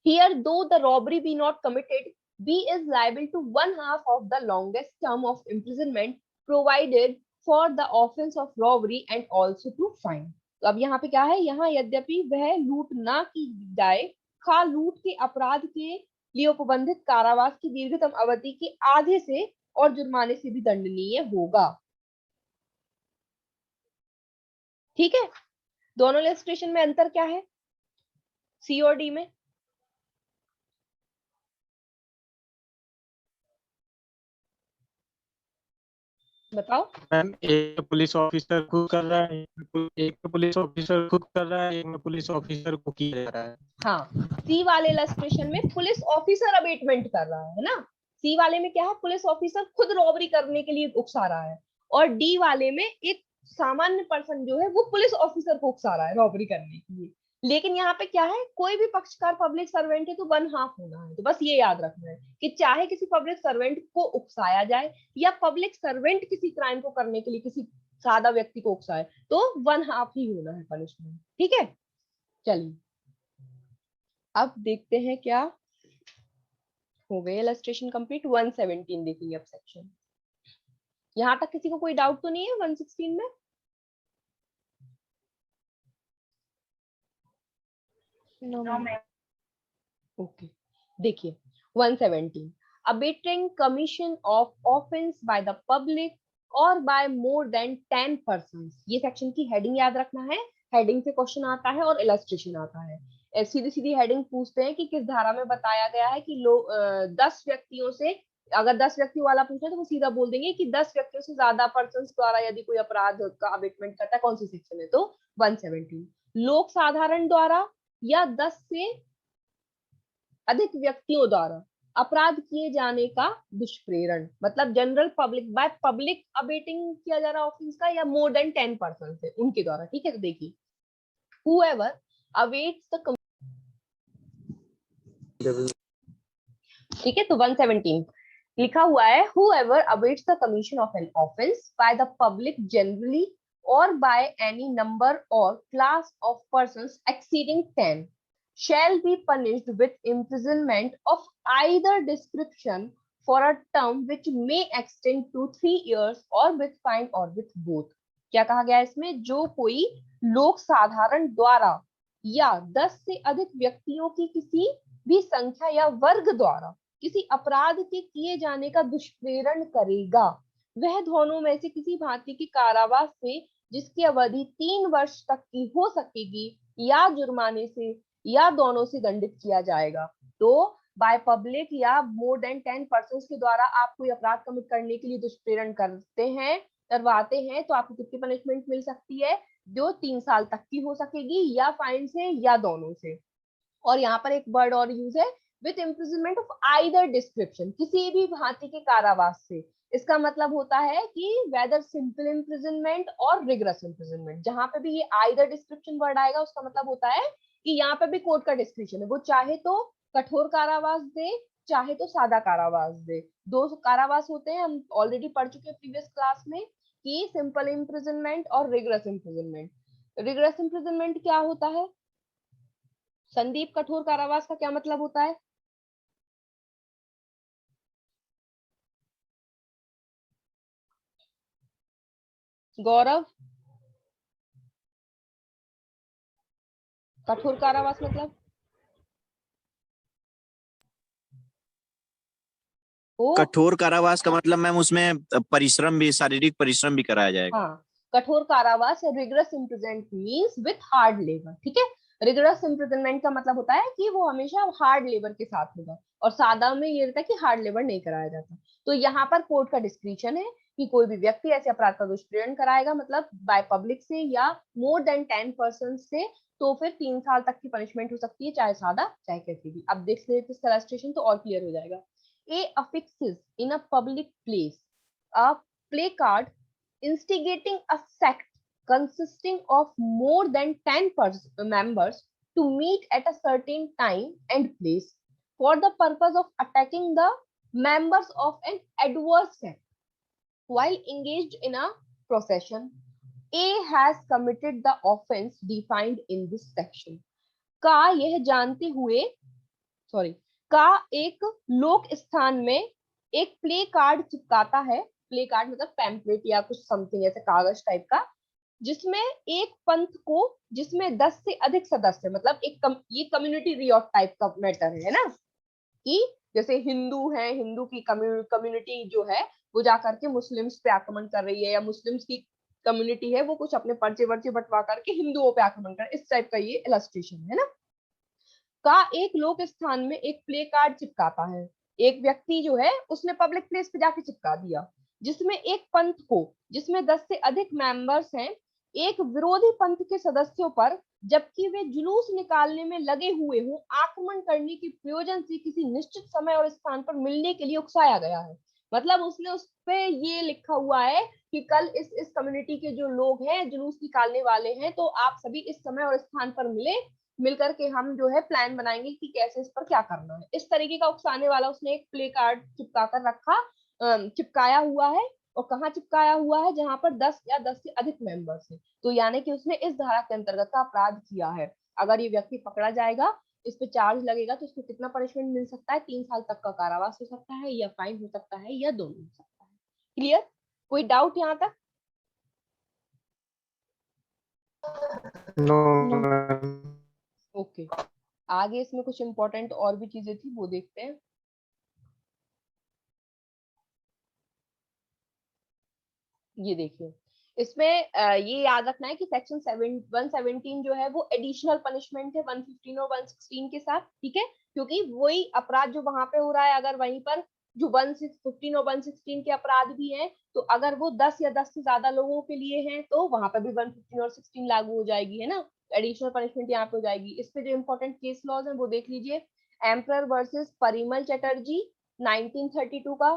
Here, though the robbery be not committed, B is liable to 1/2 of the longest term of imprisonment provided for the offense of robbery and also to fine। तो अब यहाँ पे क्या है, यहाँ यद्यपि वह लूट ना की जाए, खा लूट के अपराध के लिए उपबंधित कारावास की दीर्घतम अवधि के आधे से और जुर्माने से भी दंडनीय होगा, ठीक है। दोनों इलस्ट्रेशन में अंतर क्या है सी और डी में? बताओ। मैम एक पुलिस ऑफिसर खुद कर रहा है, एक पुलिस ऑफिसर खुद कर रहा है, एक में पुलिस ऑफिसर को किया जा रहा है। हाँ, सी वाले इलस्ट्रेशन में पुलिस ऑफिसर अबेटमेंट कर रहा है ना। सी वाले में क्या है, पुलिस ऑफिसर खुद रॉबरी करने के लिए उकसा रहा है, और डी वाले में एक सामान्य पर्सन जो है वो पुलिस ऑफिसर को उकसा रहा है रॉबरी करने के लिए। लेकिन यहाँ पे क्या है, कोई भी पक्षकार पब्लिक सर्वेंट है तो 1/2 होना है। तो बस ये याद रखना है कि चाहे किसी पब्लिक सर्वेंट को उकसाया जाए या पब्लिक सर्वेंट किसी क्राइम को करने के लिए किसी सादा व्यक्ति को उकसाए, तो 1/2 ही होना है पनिशमेंट, ठीक है। चलिए अब देखते हैं क्या हो गए, इलस्ट्रेशन कंप्लीट। 117 देखेंगे अब सेक्शन। यहाँ तक किसी को कोई डाउट तो नहीं है 116 में? ओके, देखिए 117, abating commission of offense by the public or by more than 10 persons। ये सेक्शन की हेडिंग याद रखना है, हेडिंग से क्वेश्चन आता है और इलस्ट्रेशन आता है। सीधी सीधी हेडिंग पूछते हैं कि किस धारा में बताया गया है कि 10 व्यक्तियों से अगर 10 व्यक्तियों वाला पूछे तो वो सीधा बोल देंगे कि 10 व्यक्तियों से ज्यादा पर्सन द्वारा यदि कोई अपराध का अबेटमेंट करता है, कौन सी सेक्शन है, तो 117। लोक साधारण द्वारा या 10 से अधिक व्यक्तियों द्वारा अपराध किए जाने का दुष्प्रेरण, मतलब general public, by public abetting किया जा रहा ऑफेंस का, या मोर देन 10 पर्सन है उनके द्वारा। ठीक है, तो देखिए whoever awaits the, ठीक है, तो 117 लिखा हुआ है whoever awaits the commission of an offense by the public generally or by any number or class of persons exceeding 10 shall be punished with imprisonment of either description for a term which may extend to 3 years or with fine or with both। क्या कहा गया है इसमें, जो कोई लोक साधारण द्वारा या 10 से अधिक व्यक्तियों की किसी भी संख्या या वर्ग द्वारा किसी अपराध के किए जाने का दुष्प्रेरण करेगा, वह दोनों में से किसी भांति की कारावास से जिसकी अवधि 3 वर्ष तक की हो सकेगी या जुर्माने से या दोनों से दंडित किया जाएगा। तो बाय पब्लिक या मोर देन 10 पर्सन के द्वारा आप कोई अपराध कमिट करने के लिए दुष्प्रेरण करवाते हैं तो आपको कितनी पनिशमेंट मिल सकती है, जो 3 साल तक की हो सकेगी या फाइन से या दोनों से। और यहाँ पर एक वर्ड और यूज है, with imprisonment of either description, किसी भी भांति के कारावास से। इसका मतलब होता है कि वेदर सिंपल इम्प्रिजनमेंट और रिगरस इम्प्रिजनमेंट। जहां पे भी ये आइदर डिस्क्रिप्शन वर्ड आएगा उसका मतलब होता है कि यहाँ पे भी कोर्ट का डिस्क्रिप्शन है, वो चाहे तो कठोर कारावास दे चाहे तो सादा कारावास दे। 2 कारावास होते हैं, हम ऑलरेडी पढ़ चुके हैं प्रीवियस क्लास में, कि सिंपल इम्प्रिजनमेंट और रिगरस इम्प्रिजनमेंट। रिगरस इम्प्रिजनमेंट क्या होता है संदीप, कठोर कारावास का क्या मतलब होता है? गौरव, कठोर कारावास मतलब कठोर कारावास का मतलब मैम उसमें परिश्रम भी, शारीरिक परिश्रम भी कराया जाएगा। हाँ, कठोर कारावास या rigorous imprisonment means with hard labour. ठीक है, रिगरस इम्प्रिजनमेंट का मतलब होता है कि वो हमेशा हार्ड लेबर के साथ होगा, और सादा में ये रहता है कि हार्ड लेबर नहीं कराया जाता। तो यहाँ पर कोर्ट का डिस्क्रिप्शन है कि कोई भी व्यक्ति ऐसे अपराध का दुष्प्रेरण कराएगा, मतलब बाय पब्लिक से या मोर देन 10 पर्सन से, तो फिर 3 साल तक की पनिशमेंट हो सकती है, चाहे सादा चाहे कैसी भी। अब देख लेते इसका इलस्ट्रेशन तो और क्लियर हो जाएगा। A affixes in a public place a placard instigating a sect consisting of more than 10 members to meet at a certain time and place for the purpose of attacking the members of an adverse sect while engaged in a procession, A has committed the offense defined in this section। का यह जानते हुए का एक लोक स्थान में एक प्ले कार्ड चिपकाता है, प्ले कार्ड मतलब पैम्पलेट या कुछ समथिंग ऐसे कागज टाइप का, जिसमें एक पंथ को जिसमें 10 से अधिक सदस्य, मतलब ये कम्युनिटी रियॉट टाइप का मैटर है ना, कि जैसे हिंदू है, हिंदू की कम्युनिटी जो है वो जाकर के मुस्लिम्स पे आक्रमण कर रही है, या मुस्लिम्स की कम्युनिटी है वो कुछ अपने पर्चे वर्चे बंटवा करके हिंदुओं पे आक्रमण कर, इस टाइप का ये इलस्ट्रेशन है ना। का एक लोक स्थान में एक प्ले कार्ड चिपकाता है, एक व्यक्ति जो है उसने पब्लिक प्लेस पे जाके चिपका दिया, जिसमें एक पंथ को जिसमें 10 से अधिक मेंबर्स हैं, एक विरोधी पंथ के सदस्यों पर जबकि वे जुलूस निकालने में लगे हुए हों आक्रमण करने के प्रयोजन से किसी निश्चित समय और स्थान पर मिलने के लिए उकसाया गया है। मतलब उसने उस पे ये लिखा हुआ है कि कल इस कम्युनिटी के जो लोग हैं जुलूस निकालने वाले हैं, तो आप सभी इस समय और स्थान पर मिलकर के हम जो है प्लान बनाएंगे कि कैसे इस पर क्या करना है। इस तरीके का उकसाने वाला उसने एक प्ले कार्ड चिपका कर रखा, चिपकाया हुआ है, और कहाँ चिपकाया हुआ है, जहां पर 10 या 10 से अधिक मेंबर्स हैं। तो यानी कि उसने इस धारा के अंतर्गत का अपराध किया है। अगर ये व्यक्ति पकड़ा जाएगा, इस पे चार्ज लगेगा, तो इसको कितना पनिशमेंट मिल सकता है, 3 साल तक का कारावास हो सकता है, या फाइन हो सकता है, या दोनों हो सकता है। क्लियर? कोई डाउट यहाँ तक? नो। ओके, आगे इसमें कुछ इंपॉर्टेंट और भी चीजें थी, वो देखते हैं। ये देखिए, इसमें ये याद रखना है कि सेक्शन 117 जो है वो एडिशनल पनिशमेंट है 115 और 116 के साथ। ठीक है, क्योंकि वही अपराध जो वहां पे हो रहा है, अगर वहीं पर जो 15 और 116 के अपराध भी हैं, तो अगर वो 10 या 10 से ज्यादा लोगों के लिए हैं तो वहां पर भी 115 और 16 लागू हो जाएगी, है ना, एडिशनल पनिशमेंट यहाँ पे हो जाएगी। इस पे जो इंपॉर्टेंट केस लॉज है वो देख लीजिए। एम्परर वर्सेस परिमल चटर्जी 1932 का,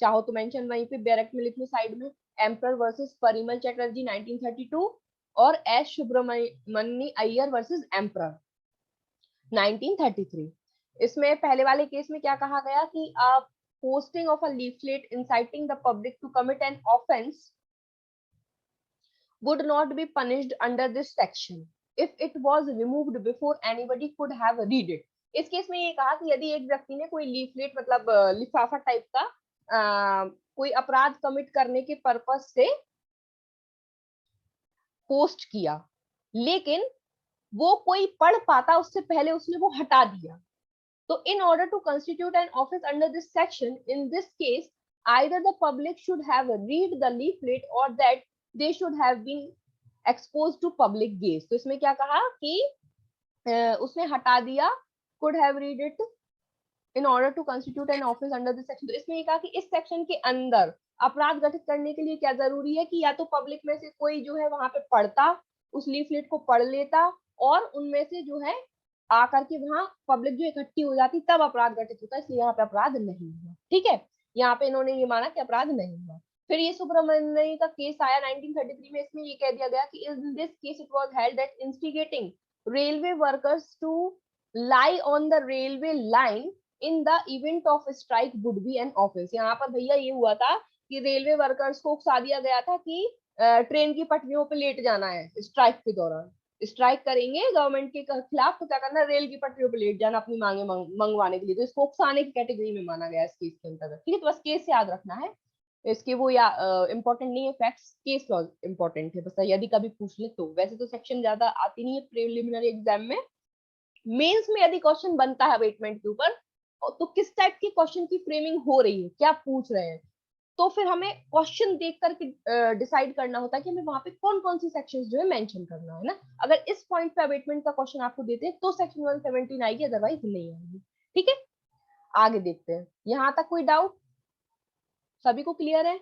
चाहो तो मेंशन वहीं पे डायरेक्ट में लिख लो साइड में, एम्परर वर्सेस परिमल चटर्जी 1932, और S Subramanya Iyer versus emperor 1933। इसमें पहले वाले केस में क्या कहा गया कि posting of a leaflet inciting the public to commit an offense would not be punished under this section if it was removed before anybody could have read it। इस case में ये कहा कि यदि एक व्यक्ति ने कोई लीफलेट मतलब लिफाफा टाइप का कोई अपराध कमिट करने के पर्पस से पोस्ट किया, लेकिन वो कोई पढ़ पाता उससे पहले उसने वो हटा दिया, so in order to constitute an offense under this section, in this case, either the public should have read the leaflet or that they should have been exposed to public gaze। तो इसमें क्या कहा कि उसने हटा दिया, could have read it in order to constitute an offense under this section। तो इसमें ये कहा कि इस सेक्शन के अंदर अपराध गठित करने के लिए क्या जरूरी है कि या तो पब्लिक में से कोई जो है वहां पे पढ़ता, उस लीफलेट को पढ़ लेता, और उनमें से जो है आकर के वहां पब्लिक जो इकट्ठी हो जाती तब अपराध घटित होता है, इसलिए यहाँ पे अपराध नहीं हुआ। ठीक है, यहाँ पे इन्होंने ये माना कि अपराध नहीं हुआ। फिर ये सुब्रमण्य का केस आया 1933 में, इसमें ये कह दिया गया कि in this case it was held that instigating railway workers to lie on the railway line in the event of strike would be an offence. यहाँ पर भैया ये हुआ था कि रेलवे वर्कर्स को उकसा दिया गया था कि ट्रेन की पटरियों पे लेट जाना है स्ट्राइक के दौरान, स्ट्राइक करेंगे गवर्नमेंट के खिलाफ तो क्या करना, रेल की पटरियों पे लेट जाना अपनी मांगे मंगवाने के लिए, तो इसको उकसाने की कैटेगरी में माना गया इस केस के अंतर्गत। ठीक है, तो बस केस याद रखना है, इसके वो या इंपॉर्टेंट नहीं है फैक्ट्स, केस लॉ इंपॉर्टेंट है बस, यदि कभी पूछ ले तो। वैसे तो सेक्शन ज्यादा आती नहीं है प्रिलिमिनरी एग्जाम में, मेंस में यदि क्वेश्चन बनता है अबेटमेंट के ऊपर तो किस टाइप की क्वेश्चन की फ्रेमिंग हो रही है, क्या पूछ रहे हैं, तो फिर हमें क्वेश्चन देख करके डिसाइड करना होता है कि हमें वहां पे कौन कौन सी सेक्शंस जो है मेंशन करना है ना। अगर इस पॉइंट पे अबेटमेंट का क्वेश्चन आपको देते हैं तो सेक्शन 117 आएगी, अदरवाइज नहीं आएगी। ठीक है, आगे देखते हैं। यहां तक कोई डाउट, सभी को क्लियर है?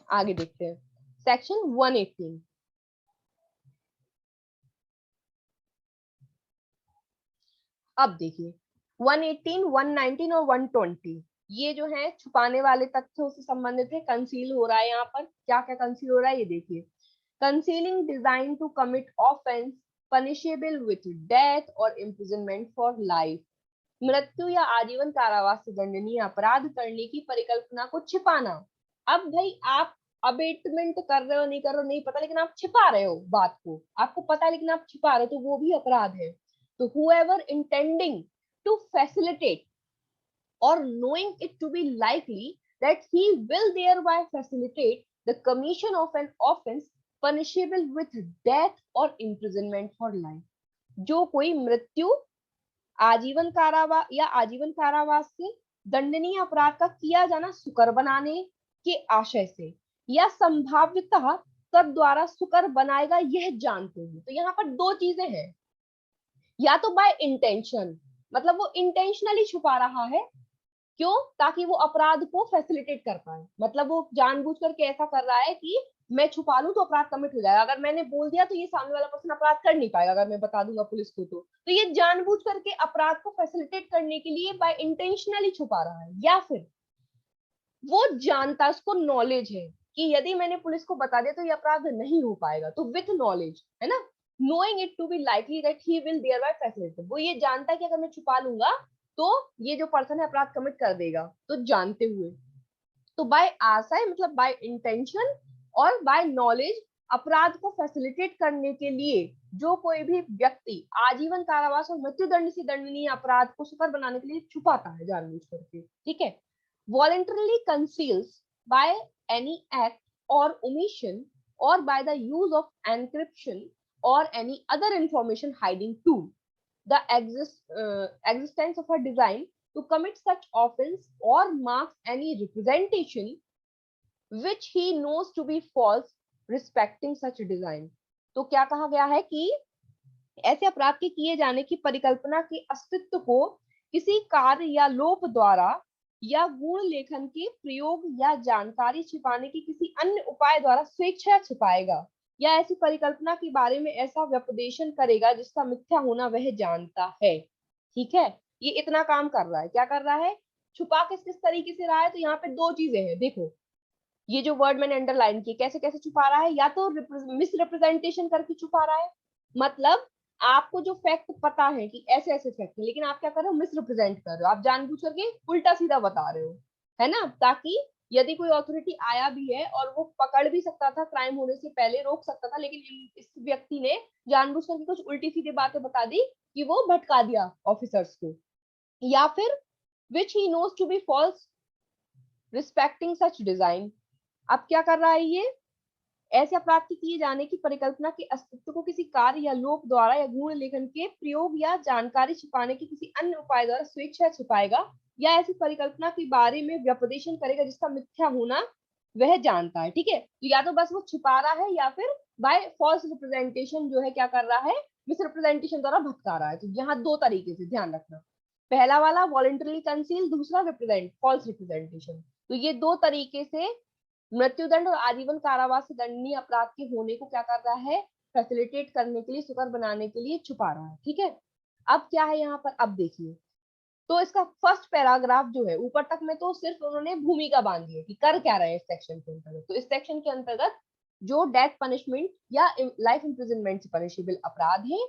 आगे देखते हैं सेक्शन 118। अब देखिए 118, 119 और 120 ये जो है छुपाने वाले तथ्यों से संबंधित है, कंसील हो रहा है। यहाँ पर क्या क्या कंसील हो रहा है ये देखिए। Concealing design to commit offence punishable with death और इम्प्रिजनमेंट फॉर लाइफ, मृत्यु या आजीवन कारावास से दंडनीय अपराध करने की परिकल्पना को छिपाना। अब भाई आप अबेटमेंट कर रहे हो नहीं कर रहे हो नहीं पता, लेकिन आप छिपा रहे हो बात को, आपको पता है लेकिन आप छिपा रहे हो, तो वो भी अपराध है। तो whoever intending to facilitate or knowing it to be likely that he will thereby facilitate the commission of an offense punishable with death or imprisonment for life, जो कोई मृत्यु, आजीवन कारावास या आजीवन कारावास से दंडनीय अपराध का किया जाना सुकर बनाने के आशय से या संभाव्यतः तद द्वारा सुकर बनाएगा यह जानते हुए। तो यहाँ पर दो चीजें हैं, या तो बाय इंटेंशन, मतलब वो इंटेंशनली छुपा रहा है, क्यों, ताकि वो अपराध को फैसिलिटेट कर पाए, मतलब वो जानबूझ करके ऐसा कर रहा है कि मैं छुपा लूं तो अपराध कमिट हो जाएगा, अगर मैंने बोल दिया तो ये सामने वाला पर्सन अपराध कर नहीं पाएगा अगर मैं बता दूंगा पुलिस को। तो ये जानबूझ करके अपराध को फैसिलिटेट करने के लिए बाय इंटेंशनली छुपा रहा है, या फिर वो जानता, उसको नॉलेज है कि यदि मैंने पुलिस को बता दिया तो ये अपराध नहीं हो पाएगा, तो विथ नॉलेज, है ना, knowing it to be likely that he will thereby facilitate, वो ये जानता है कि अगर मैं छुपा लूंगा तो ये जो पर्सन है अपराध कमिट कर देगा, तो जानते हुए। तो बाय आशय मतलब बाय इंटेंशन और बाय नॉलेज अपराध को फैसिलिटेट करने के लिए जो कोई भी व्यक्ति आजीवन कारावास और मृत्युदंड से दंडनीय अपराध को सुकर बनाने के लिए छुपाता है जानबूझ करके। ठीक है, voluntarily conceals by any act or omission or by the use of encryption or any other information hiding to the existence of a design to commit such offense or marks any representation which he knows to be false respecting such design। तो क्या कहा गया है कि ऐसे अपराध के किए जाने की परिकल्पना के अस्तित्व को किसी कार्य या लोप द्वारा या गुण लेखन के प्रयोग या जानकारी छिपाने के किसी अन्य उपाय द्वारा स्वेच्छा छिपाएगा, या ऐसी परिकल्पना के बारे में ऐसा व्यपदेशन करेगा जिसका मिथ्या होना वह जानता है। ठीक है, ये इतना काम कर रहा है। क्या कर रहा है? छुपा किस किस तरीके से रहा है? तो यहाँ पे दो चीजें हैं, देखो ये जो वर्ड मैंने अंडरलाइन की, कैसे कैसे छुपा रहा है। या तो मिस रिप्रेजेंटेशन करके छुपा रहा है, मतलब आपको जो फैक्ट पता है कि ऐसे ऐसे फैक्ट है, लेकिन आप क्या कर रहे हो? मिस रिप्रेजेंट कर रहे हो, आप जानबूझ करके उल्टा सीधा बता रहे हो, है ना, ताकि यदि कोई अथॉरिटी आया भी है और वो पकड़ भी सकता था, क्राइम होने से पहले रोक सकता था, लेकिन इस व्यक्ति ने जानबूझ करके कुछ उल्टी सीधी बातें बता दी कि वो भटका दिया ऑफिसर्स को। या फिर which he knows to be false respecting such design. अब क्या कर रहा है ये? ऐसे अपराध के किए जाने की परिकल्पना के अस्तित्व को किसी कार्य या लोक द्वारा या गुण लेखन के प्रयोग या जानकारी छिपाने के किसी अन्य उपाय द्वारा स्वेच्छा छिपाएगा, या ऐसी परिकल्पना के बारे में व्यपदेशन करेगा जिसका मिथ्या होना वह जानता है। ठीक है, तो या तो बस वो छिपा रहा है, या फिर बाय फॉल्स रिप्रेजेंटेशन जो है क्या कर रहा है? मिस रिप्रेजेंटेशन द्वारा भटका रहा है। तो यहाँ दो तरीके से ध्यान रखना, पहला वाला वॉलंटरली कंसील, दूसरा रिप्रेजेंट फॉल्स रिप्रेजेंटेशन। तो ये दो तरीके से मृत्युदंड और आजीवन कारावास से दंडनीय अपराध के होने को क्या कर रहा है? फैसिलिटेट करने के लिए, सुकर बनाने के लिए छुपा रहा है। ठीक है, अब क्या है यहाँ पर? अब देखिए, तो इसका फर्स्ट पैराग्राफ जो है ऊपर तक में तो सिर्फ उन्होंने भूमिका बांधी है कि कर क्या रहे हैं इस सेक्शन के अंतर्गत। तो इस सेक्शन के अंतर्गत जो डेथ पनिशमेंट या लाइफ इम्प्रिजनमेंट से पनिशेबल अपराध है,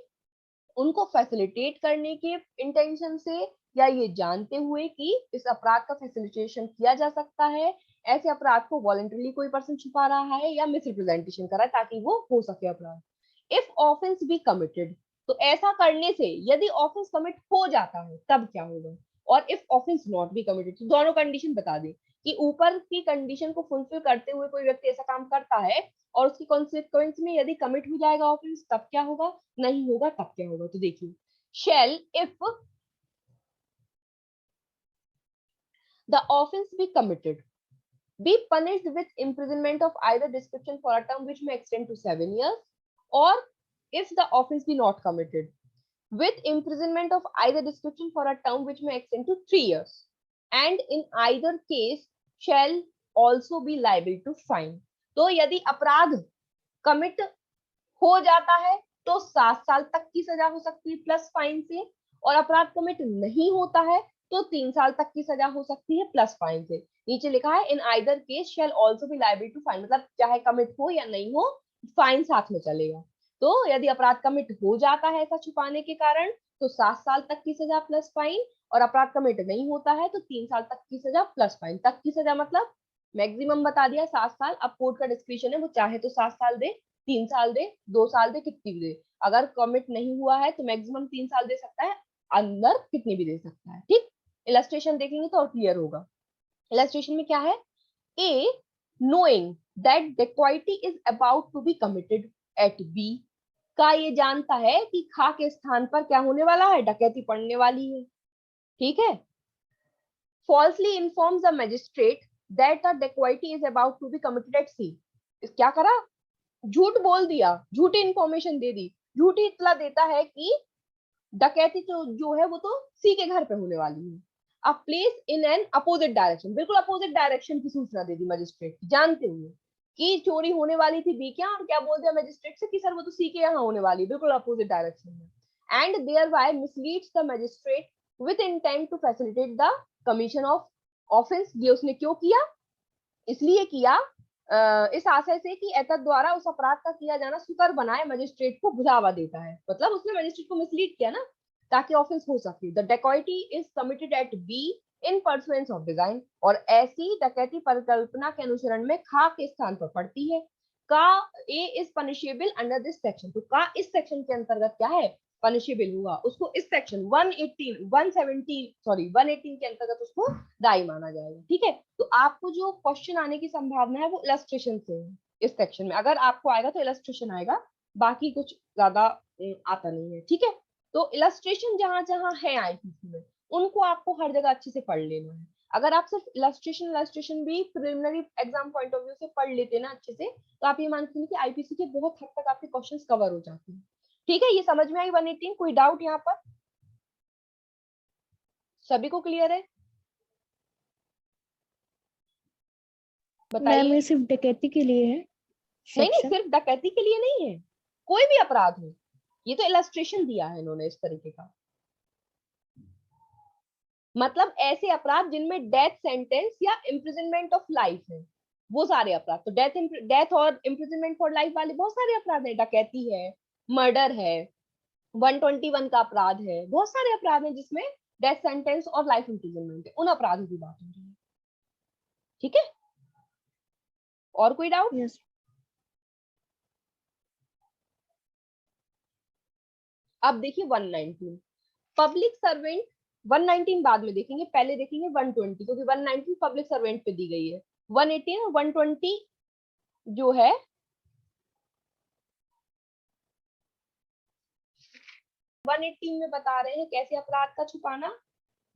उनको फैसिलिटेट करने के इंटेंशन से या ये जानते हुए कि इस अपराध का फैसिलिटेशन किया जा सकता है, ऐसे अपराध को वॉलंटरली कोई पर्सन छुपा रहा है या मिस रिप्रेजेंटेशन कर रहा है ताकि वो हो सके अपराध। इफ ऑफेंस बी कमिटेड, तो ऐसा करने से यदि ऑफेंस कमिट हो जाता है तब क्या होगा? और if offence not be committed, तो दोनों कंडीशन बता दें कि ऊपर की कंडीशन को फुलफिल करते हुए कोई व्यक्ति ऐसा काम करता है और उसकी कॉन्सिक्वेंस में यदि कमिट हो जाएगा ऑफेंस तब क्या होगा, नहीं होगा तब क्या होगा। तो देखिए, shall if the offense be committed be punished with imprisonment of either description for a term which may extend to 7 years, or if the offense be not committed, with imprisonment of either description for a term which may extend to 3 years, and in either case shall also be liable to fine। तो यदि अपराध commit हो जाता है तो 7 साल तक की सजा हो सकती है प्लस फाइन से, और अपराध कमिट नहीं होता है तो 3 साल तक की सजा हो सकती है प्लस फाइन से। नीचे लिखा है in either case shall also be liable to fine, मतलब चाहे कमिट हो या नहीं हो फाइन साथ में चलेगा। तो यदि अपराध कमिट हो जाता है ऐसा छुपाने के कारण तो 7 साल तक की सजा प्लस फाइन, और अपराध कमिट नहीं होता है तो 3 साल तक की सजा प्लस फाइन। तक की सजा मतलब मैक्सिमम बता दिया 7 साल। अब कोर्ट का डिस्क्रिप्शन है, वो चाहे तो 7 साल दे, 3 साल दे, 2 साल दे, कितनी भी दे। अगर कमिट नहीं हुआ है तो मैक्सिमम 3 साल दे सकता है, अंदर कितनी भी दे सकता है। ठीक, इलस्ट्रेशन देखेंगे तो और क्लियर होगा। इलस्ट्रेशन में क्या है? A knowing that dacoity is about to be committed at B, का ये जानता है कि खा के स्थान पर क्या होने वाला है? डकैती पड़ने वाली है। ठीक है, falsely informs the magistrate that a dacoity is about to be committed at C, क्या करा? झूठ बोल दिया, झूठी इंफॉर्मेशन दे दी, झूठी इत्तला देता है कि डकैती जो है वो तो सी के घर पे होने वाली है। अब place in an opposite direction, बिल्कुल अपोजिट डायरेक्शन की सूचना दे दी मजिस्ट्रेट, जानते हुए कि चोरी होने वाली थी बी के यहाँ, और क्या बोल दिया मजिस्ट्रेट से कि सर वो तो सी के यहाँ होने वाली है, बिल्कुल अपोजिट डायरेक्शन में। And thereby misleads the magistrate with intent to facilitate the commission of offence. ये उसने क्यों किया? इसलिए किया इस आशय से कि एतद द्वारा उस अपराध का किया जाना सुकर बनाए मजिस्ट्रेट को बुलावा देता है, मतलब उसने मजिस्ट्रेट को मिसलीड किया ना ताकि ऑफेंस हो सके। The dacoity is committed at B in pursuance of design, और ऐसी डकैती परिकल्पना के अनुसरण में खा के स्थान पर पड़ती है। का A is punishable under this section, तो का इस सेक्शन के अंतर्गत क्या है? पनिशेबल हुआ, उसको इस सेक्शन 118 के अंतर्गत उसको दायी माना जाएगा। ठीक है, तो आपको जो क्वेश्चन आने की संभावना है वो इलस्ट्रेशन से है। इस सेक्शन में अगर आपको आएगा तो इलस्ट्रेशन आएगा, बाकी कुछ ज्यादा आता नहीं है। ठीक है, तो इलस्ट्रेशन जहां जहां है आईपीसी में उनको आपको हर जगह अच्छे से पढ़ लेना है। अगर आप सिर्फ इलस्ट्रेशन भी preliminary exam point of view से पढ़ लेते ना अच्छे से, तो आप ये मानते हैं कि आईपीसी के बहुत हद तक आपके क्वेश्चंस कवर हो जाते हैं। ठीक है, ये समझ में आई 118? कोई डाउट यहाँ पर? सभी को क्लियर है? मैम बताइए। ये सिर्फ डकैती के लिए है नहीं, सेक्शन? सिर्फ डकैती के लिए नहीं है, कोई भी अपराध हो। ये तो इलस्ट्रेशन दिया है इन्होंने इस तरीके का, मतलब ऐसे अपराध जिनमें डेथ सेंटेंस या इम्प्रिजनमेंट ऑफ लाइफ है, वो सारे अपराध। तो डेथ और इम्प्रिजनमेंट फॉर लाइफ वाले बहुत सारे अपराध है, डकैती है, मर्डर है, 121 का अपराध है, बहुत सारे अपराध हैं जिसमें डेथ सेंटेंस और लाइफ इम्प्रिजनमेंट है, उन अपराधों की बात हो रही है। ठीक है, और कोई डाउट? यस। अब देखिए 119 पब्लिक सर्वेंट, 119 बाद में देखेंगे, पहले देखेंगे 120, क्योंकि 119 पब्लिक सर्वेंट पे दी गई है। 118 और 120 जो है 118 में बता रहे हैं कैसे अपराध का छुपाना,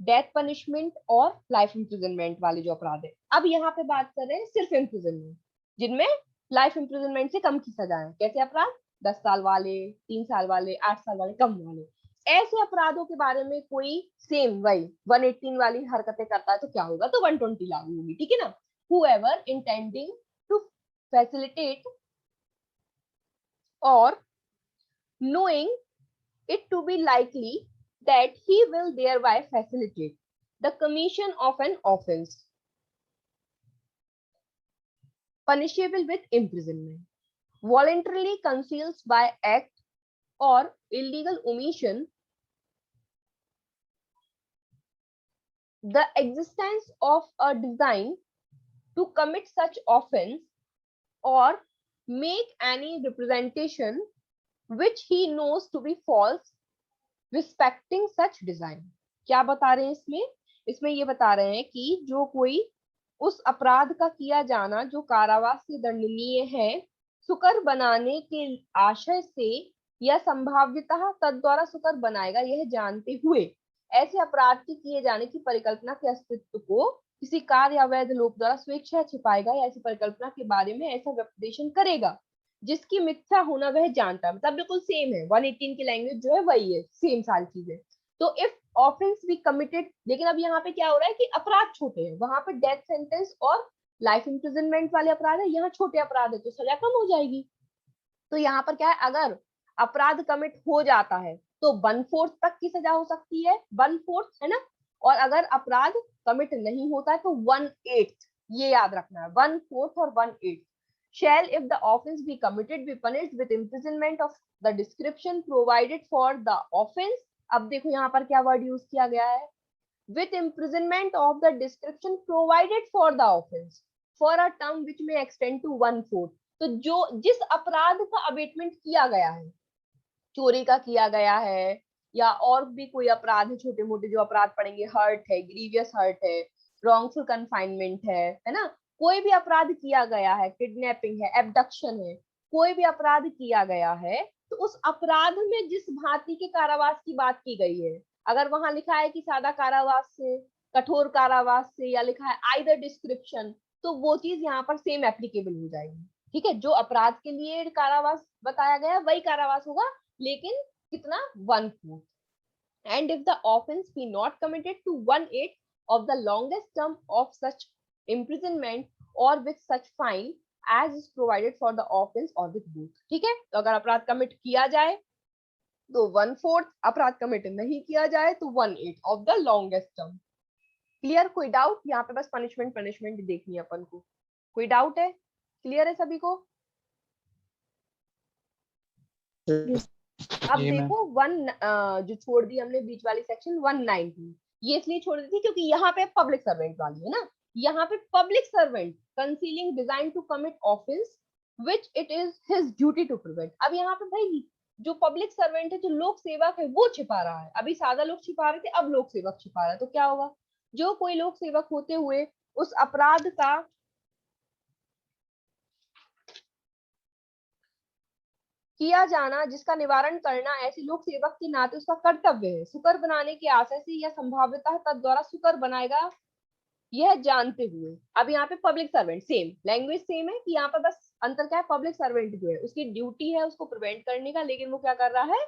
डेथ पनिशमेंट और लाइफ इम्प्रिजनमेंट वाले जो अपराध है। अब यहाँ पे बात कर रहे हैं सिर्फ इम्प्रिजनमेंट, जिनमें लाइफ इम्प्रिजनमेंट से कम की सजा है। कैसे अपराध? 10 साल वाले, 3 साल वाले, 8 साल वाले, कम वाले। ऐसे अपराधों के बारे में कोई सेम वही 118 वाली हरकतें करता है तो क्या होगा? तो 120 लागू होगी। ठीक है ना? whoever intending to facilitate or knowing it to be likely that he will thereby facilitate the commission of an offense punishable with imprisonment, voluntarily conceals by act or illegal omission the existence of a design to commit such offense or make any representation which he knows to be false respecting such design। क्या बता रहे हैं इसमें? इसमें ये बता रहे हैं कि जो कोई उस अपराध का किया जाना जो कारावास से दंडनीय है, सुकर बनाने के आशय से या संभाव्यतः तद्वारा सुकर बनाएगा, यह जानते हुए ऐसे अपराध के किए जाने की परिकल्पना के अस्तित्व को किसी कार्य या वैध लोक द्वारा स्वेच्छा छिपाएगा या ऐसी परिकल्पना के बारे में ऐसा व्यपदेशन करेगा जिसकी मिथ्या होना वह जानता है। मतलब बिल्कुल सेम है, 118 की लैंग्वेज जो है वही है, सेम सारी चीजें। तो इफ ऑफेंस बी कमिटेड, लेकिन अब यहाँ पे क्या हो रहा है कि अपराध छोटे हैं, वहां पे डेथ सेंटेंस और लाइफ इम्प्रिजनमेंट वाले अपराध है, यहाँ छोटे अपराध है तो सजा कम हो जाएगी। तो यहाँ पर क्या है, अगर अपराध कमिट हो जाता है तो 1/4 तक की सजा हो सकती है, 1/4 है ना, और अगर अपराध कमिट नहीं होता है तो 1/8, ये याद रखना है, 1/4 और 1/8 shall if the offense be committed be punished with imprisonment of the description provided for the offense। अब देखो यहाँ पर क्या वर्ड यूज किया गया है, with imprisonment of the description provided for the offense for a term which may extend to 1/4। तो जो जिस अपराध का अबेटमेंट किया गया है, चोरी का किया गया है या और भी कोई अपराध है, छोटे मोटे जो अपराध पड़ेंगे, हर्ट है, ग्रीवियस हर्ट है, रॉन्गफुल कन्फाइनमेंट है ना, कोई भी अपराध किया गया है, किडनैपिंग है, एब्डक्शन है, कोई भी अपराध किया गया है, तो उस अपराध में जिस भांति के कारावास की बात की गई है, अगर वहां लिखा है कि सादा कारावास से, कठोर कारावास से, या लिखा है आइदर डिस्क्रिप्शन, तो वो चीज यहाँ पर सेम एप्लीकेबल हो जाएगी। ठीक है, जो अपराध के लिए कारावास बताया गया वही कारावास होगा, लेकिन कितना? 1/4। and if the offense be not committed to 1/8 of the longest term of such imprisonment or with such fine as is provided for the offense or with both। ठीक है, तो अगर अपराध कमिट किया जाए तो 1/4, अपराध कमिट नहीं किया जाए तो 1/8 of the longest term। Clear? कोई डाउट? यहाँ पे बस पनिशमेंट देखनी है अपन को। कोई डाउट है? क्लियर है सभी को? अब देखो जो छोड़ दी हमने बीच वाली सेक्शन 119, ये इसलिए छोड़ दी थी क्योंकि यहाँ पे पब्लिक सर्वेंट वाली है ना, यहाँ पे public servant concealing design to commit offence which it is his duty to prevent. अब यहाँ पे भाई जो पब्लिक सर्वेंट है, जो लोक सेवक है, वो छिपा रहा है। अभी सादा लोग छिपा रहे थे, अब लोक सेवक छिपा रहा है, तो क्या होगा? जो कोई लोक सेवक होते हुए उस अपराध का किया जाना, जिसका निवारण करना ऐसे लोक सेवक के नाते उसका कर्तव्य है, सुकर बनाने के आशय से या संभाव्यतः तद्वारा सुकर बनाएगा, यह जानते हुए। अब यहाँ पे public servant same language same है कि यहाँ पर बस अंतर क्या है, पब्लिक सर्वेंट जो है उसकी ड्यूटी है उसको प्रिवेंट करने का, लेकिन वो क्या कर रहा है,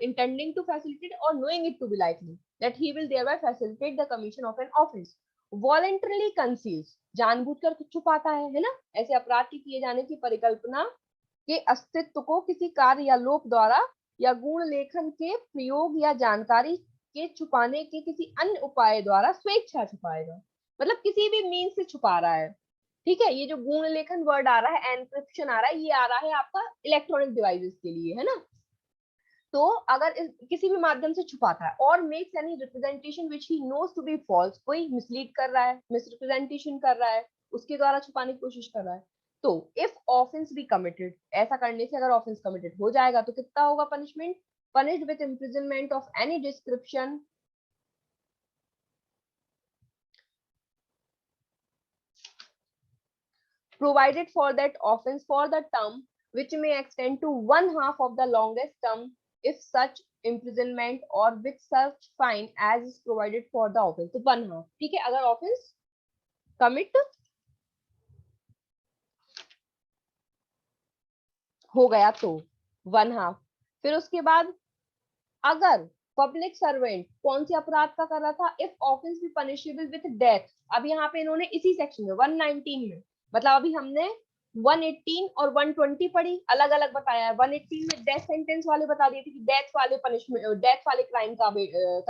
intending to facilitate or knowing it to be likely that he will thereby facilitate the commission of an offense, voluntarily conceals, जानबूझकर कुछ छुपाता है ना, ऐसे अपराध के किए जाने की परिकल्पना के अस्तित्व को किसी कार्य या लोक द्वारा या गुण लेखन के प्रयोग या जानकारी के छुपाने के किसी अन्य उपाय द्वारा स्वेच्छा छुपाएगा, मतलब किसी भी मीन से छुपा रहा है। ठीक है, ये जो गुण लेखन वर्ड आ रहा है, एनक्रिप्शन आ रहा है, ये आ रहा है आपका इलेक्ट्रॉनिक डिवाइसेस के लिए, है ना। तो अगर किसी भी माध्यम से छुपाता है, और makes any representation which he knows to be false, कोई मिसलीड कर रहा है, मिसरिप्रेजेंटेशन कर रहा है, उसके द्वारा छुपाने की कोशिश कर रहा है, तो इफ ऑफेंस बी कमिटेड, ऐसा करने से अगर ऑफेंस कमिटेड हो जाएगा तो कितना होगा punishment, punished with imprisonment of any description provided for that offense for the term which may extend to 1/2 of the longest term if such imprisonment or with such fine as is provided for the offense, तो 1/2, ठीक है, अगर offense commit हो गया तो 1/2। फिर उसके बाद अगर पब्लिक सर्वेंट कौन से अपराध का कर रहा था, if offence be punishable with death, अब यहाँ पे इन्होंने इसी सेक्शन में 119 में, मतलब अभी हमने 118 और 120 पढ़ी, अलग अलग बताया है। 118 में डेथ सेंटेंस वाले बता दिए थे कि डेथ वाले पनिशमेंट, डेथ वाले क्राइम का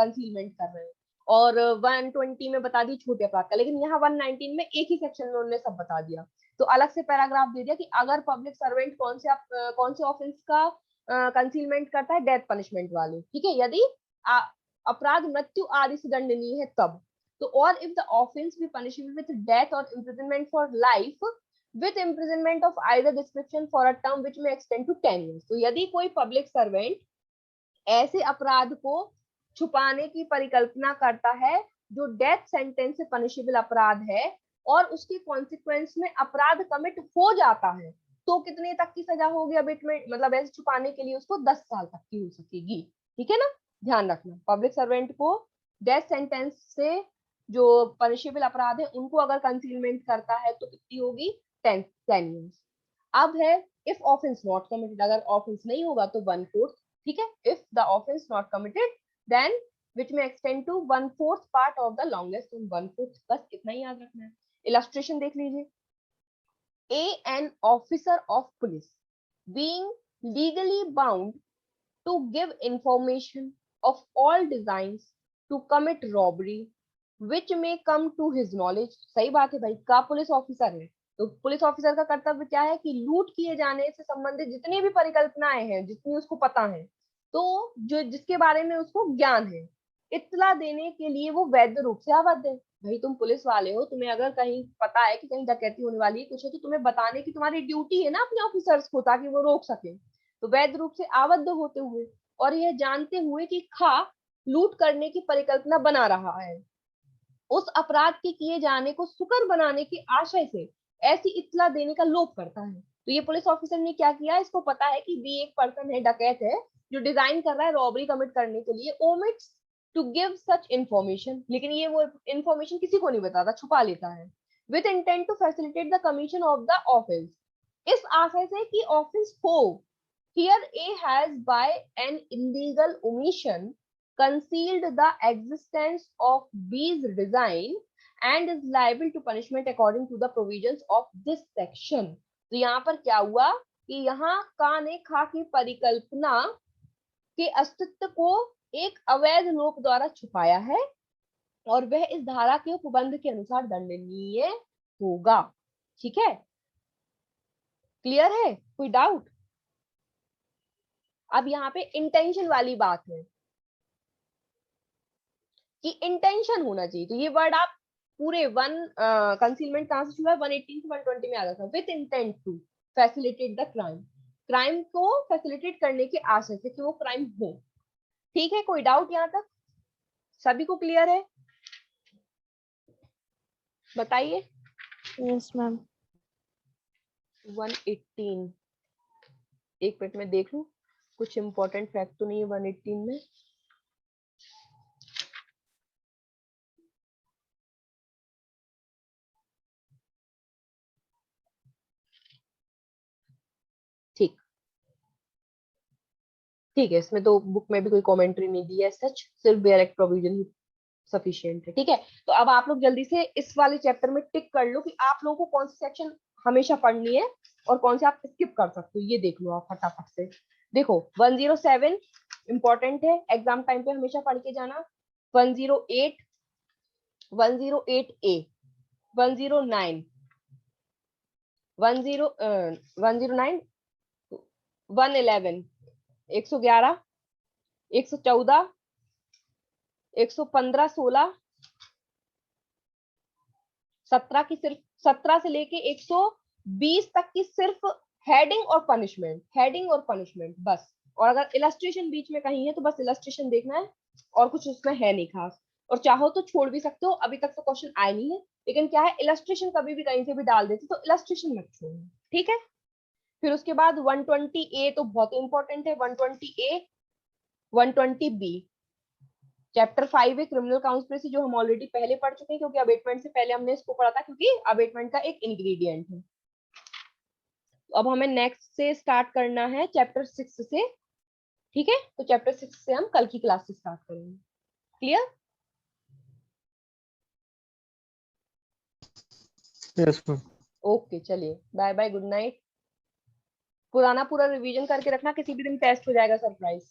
कंसीलमेंट कर रहे हैं, और 120 में बता दी छोटे अपराध का, लेकिन यहाँ 119 में एक ही सेक्शन में उन्होंने सब बता दिया। तो अलग से पैराग्राफ दे दिया कि अगर पब्लिक सर्वेंट कौन से ऑफेंस का कंसीलमेंट करता है, डेथ पनिशमेंट वाले, ठीक है, यदि अपराध मृत्यु आदि से दंडनीय है तब, तो और if the offence be punishable with death और imprisonment for life with imprisonment of either description for a term which may extend to 10 years, तो यदि कोई पब्लिक सर्वेंट ऐसे अपराध को छुपाने की परिकल्पना करता है जो डेथ सेंटेंस से पनिशेबल अपराध है और उसके कॉन्सिक्वेंस में अपराध कमिट हो जाता है, तो कितने तक की सजा होगी अबेटमेंट, मतलब ऐसे छुपाने के लिए उसको 10 साल तक की हो सकेगी। ठीक है ना, ध्यान रखना, पब्लिक सर्वेंट को डेथ सेंटेंस से जो पनिशेबल अपराध है उनको अगर कंसीलमेंट करता है तो कितनी होगी, 10 years। अब है इफ ऑफेंस नॉट कमिटेड, अगर ऑफेंस नहीं होगा तो 1/4, ठीक है, if the offence not committed then which may extend to 1/4 part of the longest and 1/4, बस इतना ही याद रखना है। इलस्ट्रेशन देख लीजिए, an officer of police being legally bound to give information of all designs to commit robbery which may come to his knowledge, सही बात है भाई, का पुलिस ऑफिसर है तो पुलिस ऑफिसर का कर्तव्य क्या है कि लूट किए जाने से संबंधित जितनी भी परिकल्पनाएं हैं, जितनी उसको पता है, तो जो जिसके बारे में उसको ज्ञान है, इत्तला देने के लिए वो वैध रूप से आबद्ध है। भाई तुम पुलिस वाले हो, तुम्हें अगर कहीं पता है कि कहीं डकैती होने वाली है कुछ है, तो तुम्हें बताने की तुम्हारी ड्यूटी है ना अपने ऑफिसर्स को, ताकि वो रोक सके। तो वैध रूप से आबद्ध होते हुए और यह जानते हुए कि खा लूट करने की परिकल्पना बना रहा है, उस अपराध के किए जाने को सुकर बनाने की आशय से ऐसी इत्तला देने का लोभ करता है। तो ये पुलिस ऑफिसर ने क्या किया, इसको पता है कि बी एक पर्सन है, डकैत है, जो डिजाइन कर रहा है रॉबरी कमिट करने के लिए, ओमिट्स टू गिव सच इंफॉर्मेशन, लेकिन ये वो इंफॉर्मेशन किसी को नहीं बताता, छुपा लेता है, with intent to facilitate the commission of the offence, इस आशय से कि ऑफेंस हो। Here A has by an illegal omission concealed the existence of B's design and is liable to punishment according to the provisions of this section। तो यहाँ पर क्या हुआ कि यहाँ का ने खा की परिकल्पना के अस्तित्व को एक अवैध लोक द्वारा छुपाया है और वह इस धारा के उपबंध के अनुसार दंडनीय होगा। ठीक है, क्लियर है, कोई डाउट? अब यहाँ पे इंटेंशन वाली बात है कि इंटेंशन होना चाहिए, तो ये वर्ड आप पूरे कंसीलमेंट कहां से शुरू है, 118 से 120 में आ जाता है, with intent to facilitate the crime, crime को फैसिलिटेट करने के आशय से कि वो क्राइम हो। ठीक है, कोई डाउट यहाँ तक? सभी को क्लियर है? बताइए। Yes ma'am. 118, एक मिनट में देख लूं कुछ इंपॉर्टेंट फैक्ट तो नहीं है 118 में। ठीक है, इसमें तो बुक में भी कोई कमेंट्री नहीं दी है सच, सिर्फ बेयर एक्ट प्रोविजन ही सफिशिएंट है। ठीक है, तो अब आप लोग जल्दी से इस वाले चैप्टर में टिक कर लो कि आप लोगों को कौन सी सेक्शन हमेशा पढ़नी है और कौन से आप स्किप कर सकते हो, ये देख लो आप फटाफट से। देखो 107 इंपॉर्टेंट है, एग्जाम टाइम पे हमेशा पढ़ के जाना। 108, 108A, 109, 109, 111, 111, 114, 115, 16, 17 की सिर्फ 17 से लेके 120 तक की सिर्फ हेडिंग और पनिशमेंट, हेडिंग और पनिशमेंट बस। और अगर इलस्ट्रेशन बीच में कहीं है तो बस इलस्ट्रेशन देखना है और कुछ उसमें है नहीं खास। और चाहो तो छोड़ भी सकते हो, अभी तक तो क्वेश्चन आए नहीं है, लेकिन क्या है इलस्ट्रेशन कभी भी कहीं से भी डाल देते तो इलस्ट्रेशन मत छोड़ना, ठीक है। फिर उसके बाद 120A तो बहुत इंपॉर्टेंट है, 120A, 120B चैप्टर 5 है क्रिमिनल काउंसपिरेसी, जो हम ऑलरेडी पहले पढ़ चुके हैं क्योंकि अबेटमेंट से पहले हमने इसको पढ़ा था, क्योंकि अबेटमेंट का एक इंग्रेडिएंट है। अब हमें नेक्स्ट से स्टार्ट करना है चैप्टर 6 से, ठीक है। तो चैप्टर 6 से हम कल की क्लास से स्टार्ट करेंगे। क्लियर? Yes ma'am. ओके, चलिए बाय बाय, गुड नाइट। पुराना पूरा रिवीजन करके रखना, किसी भी दिन टेस्ट हो जाएगा सरप्राइज।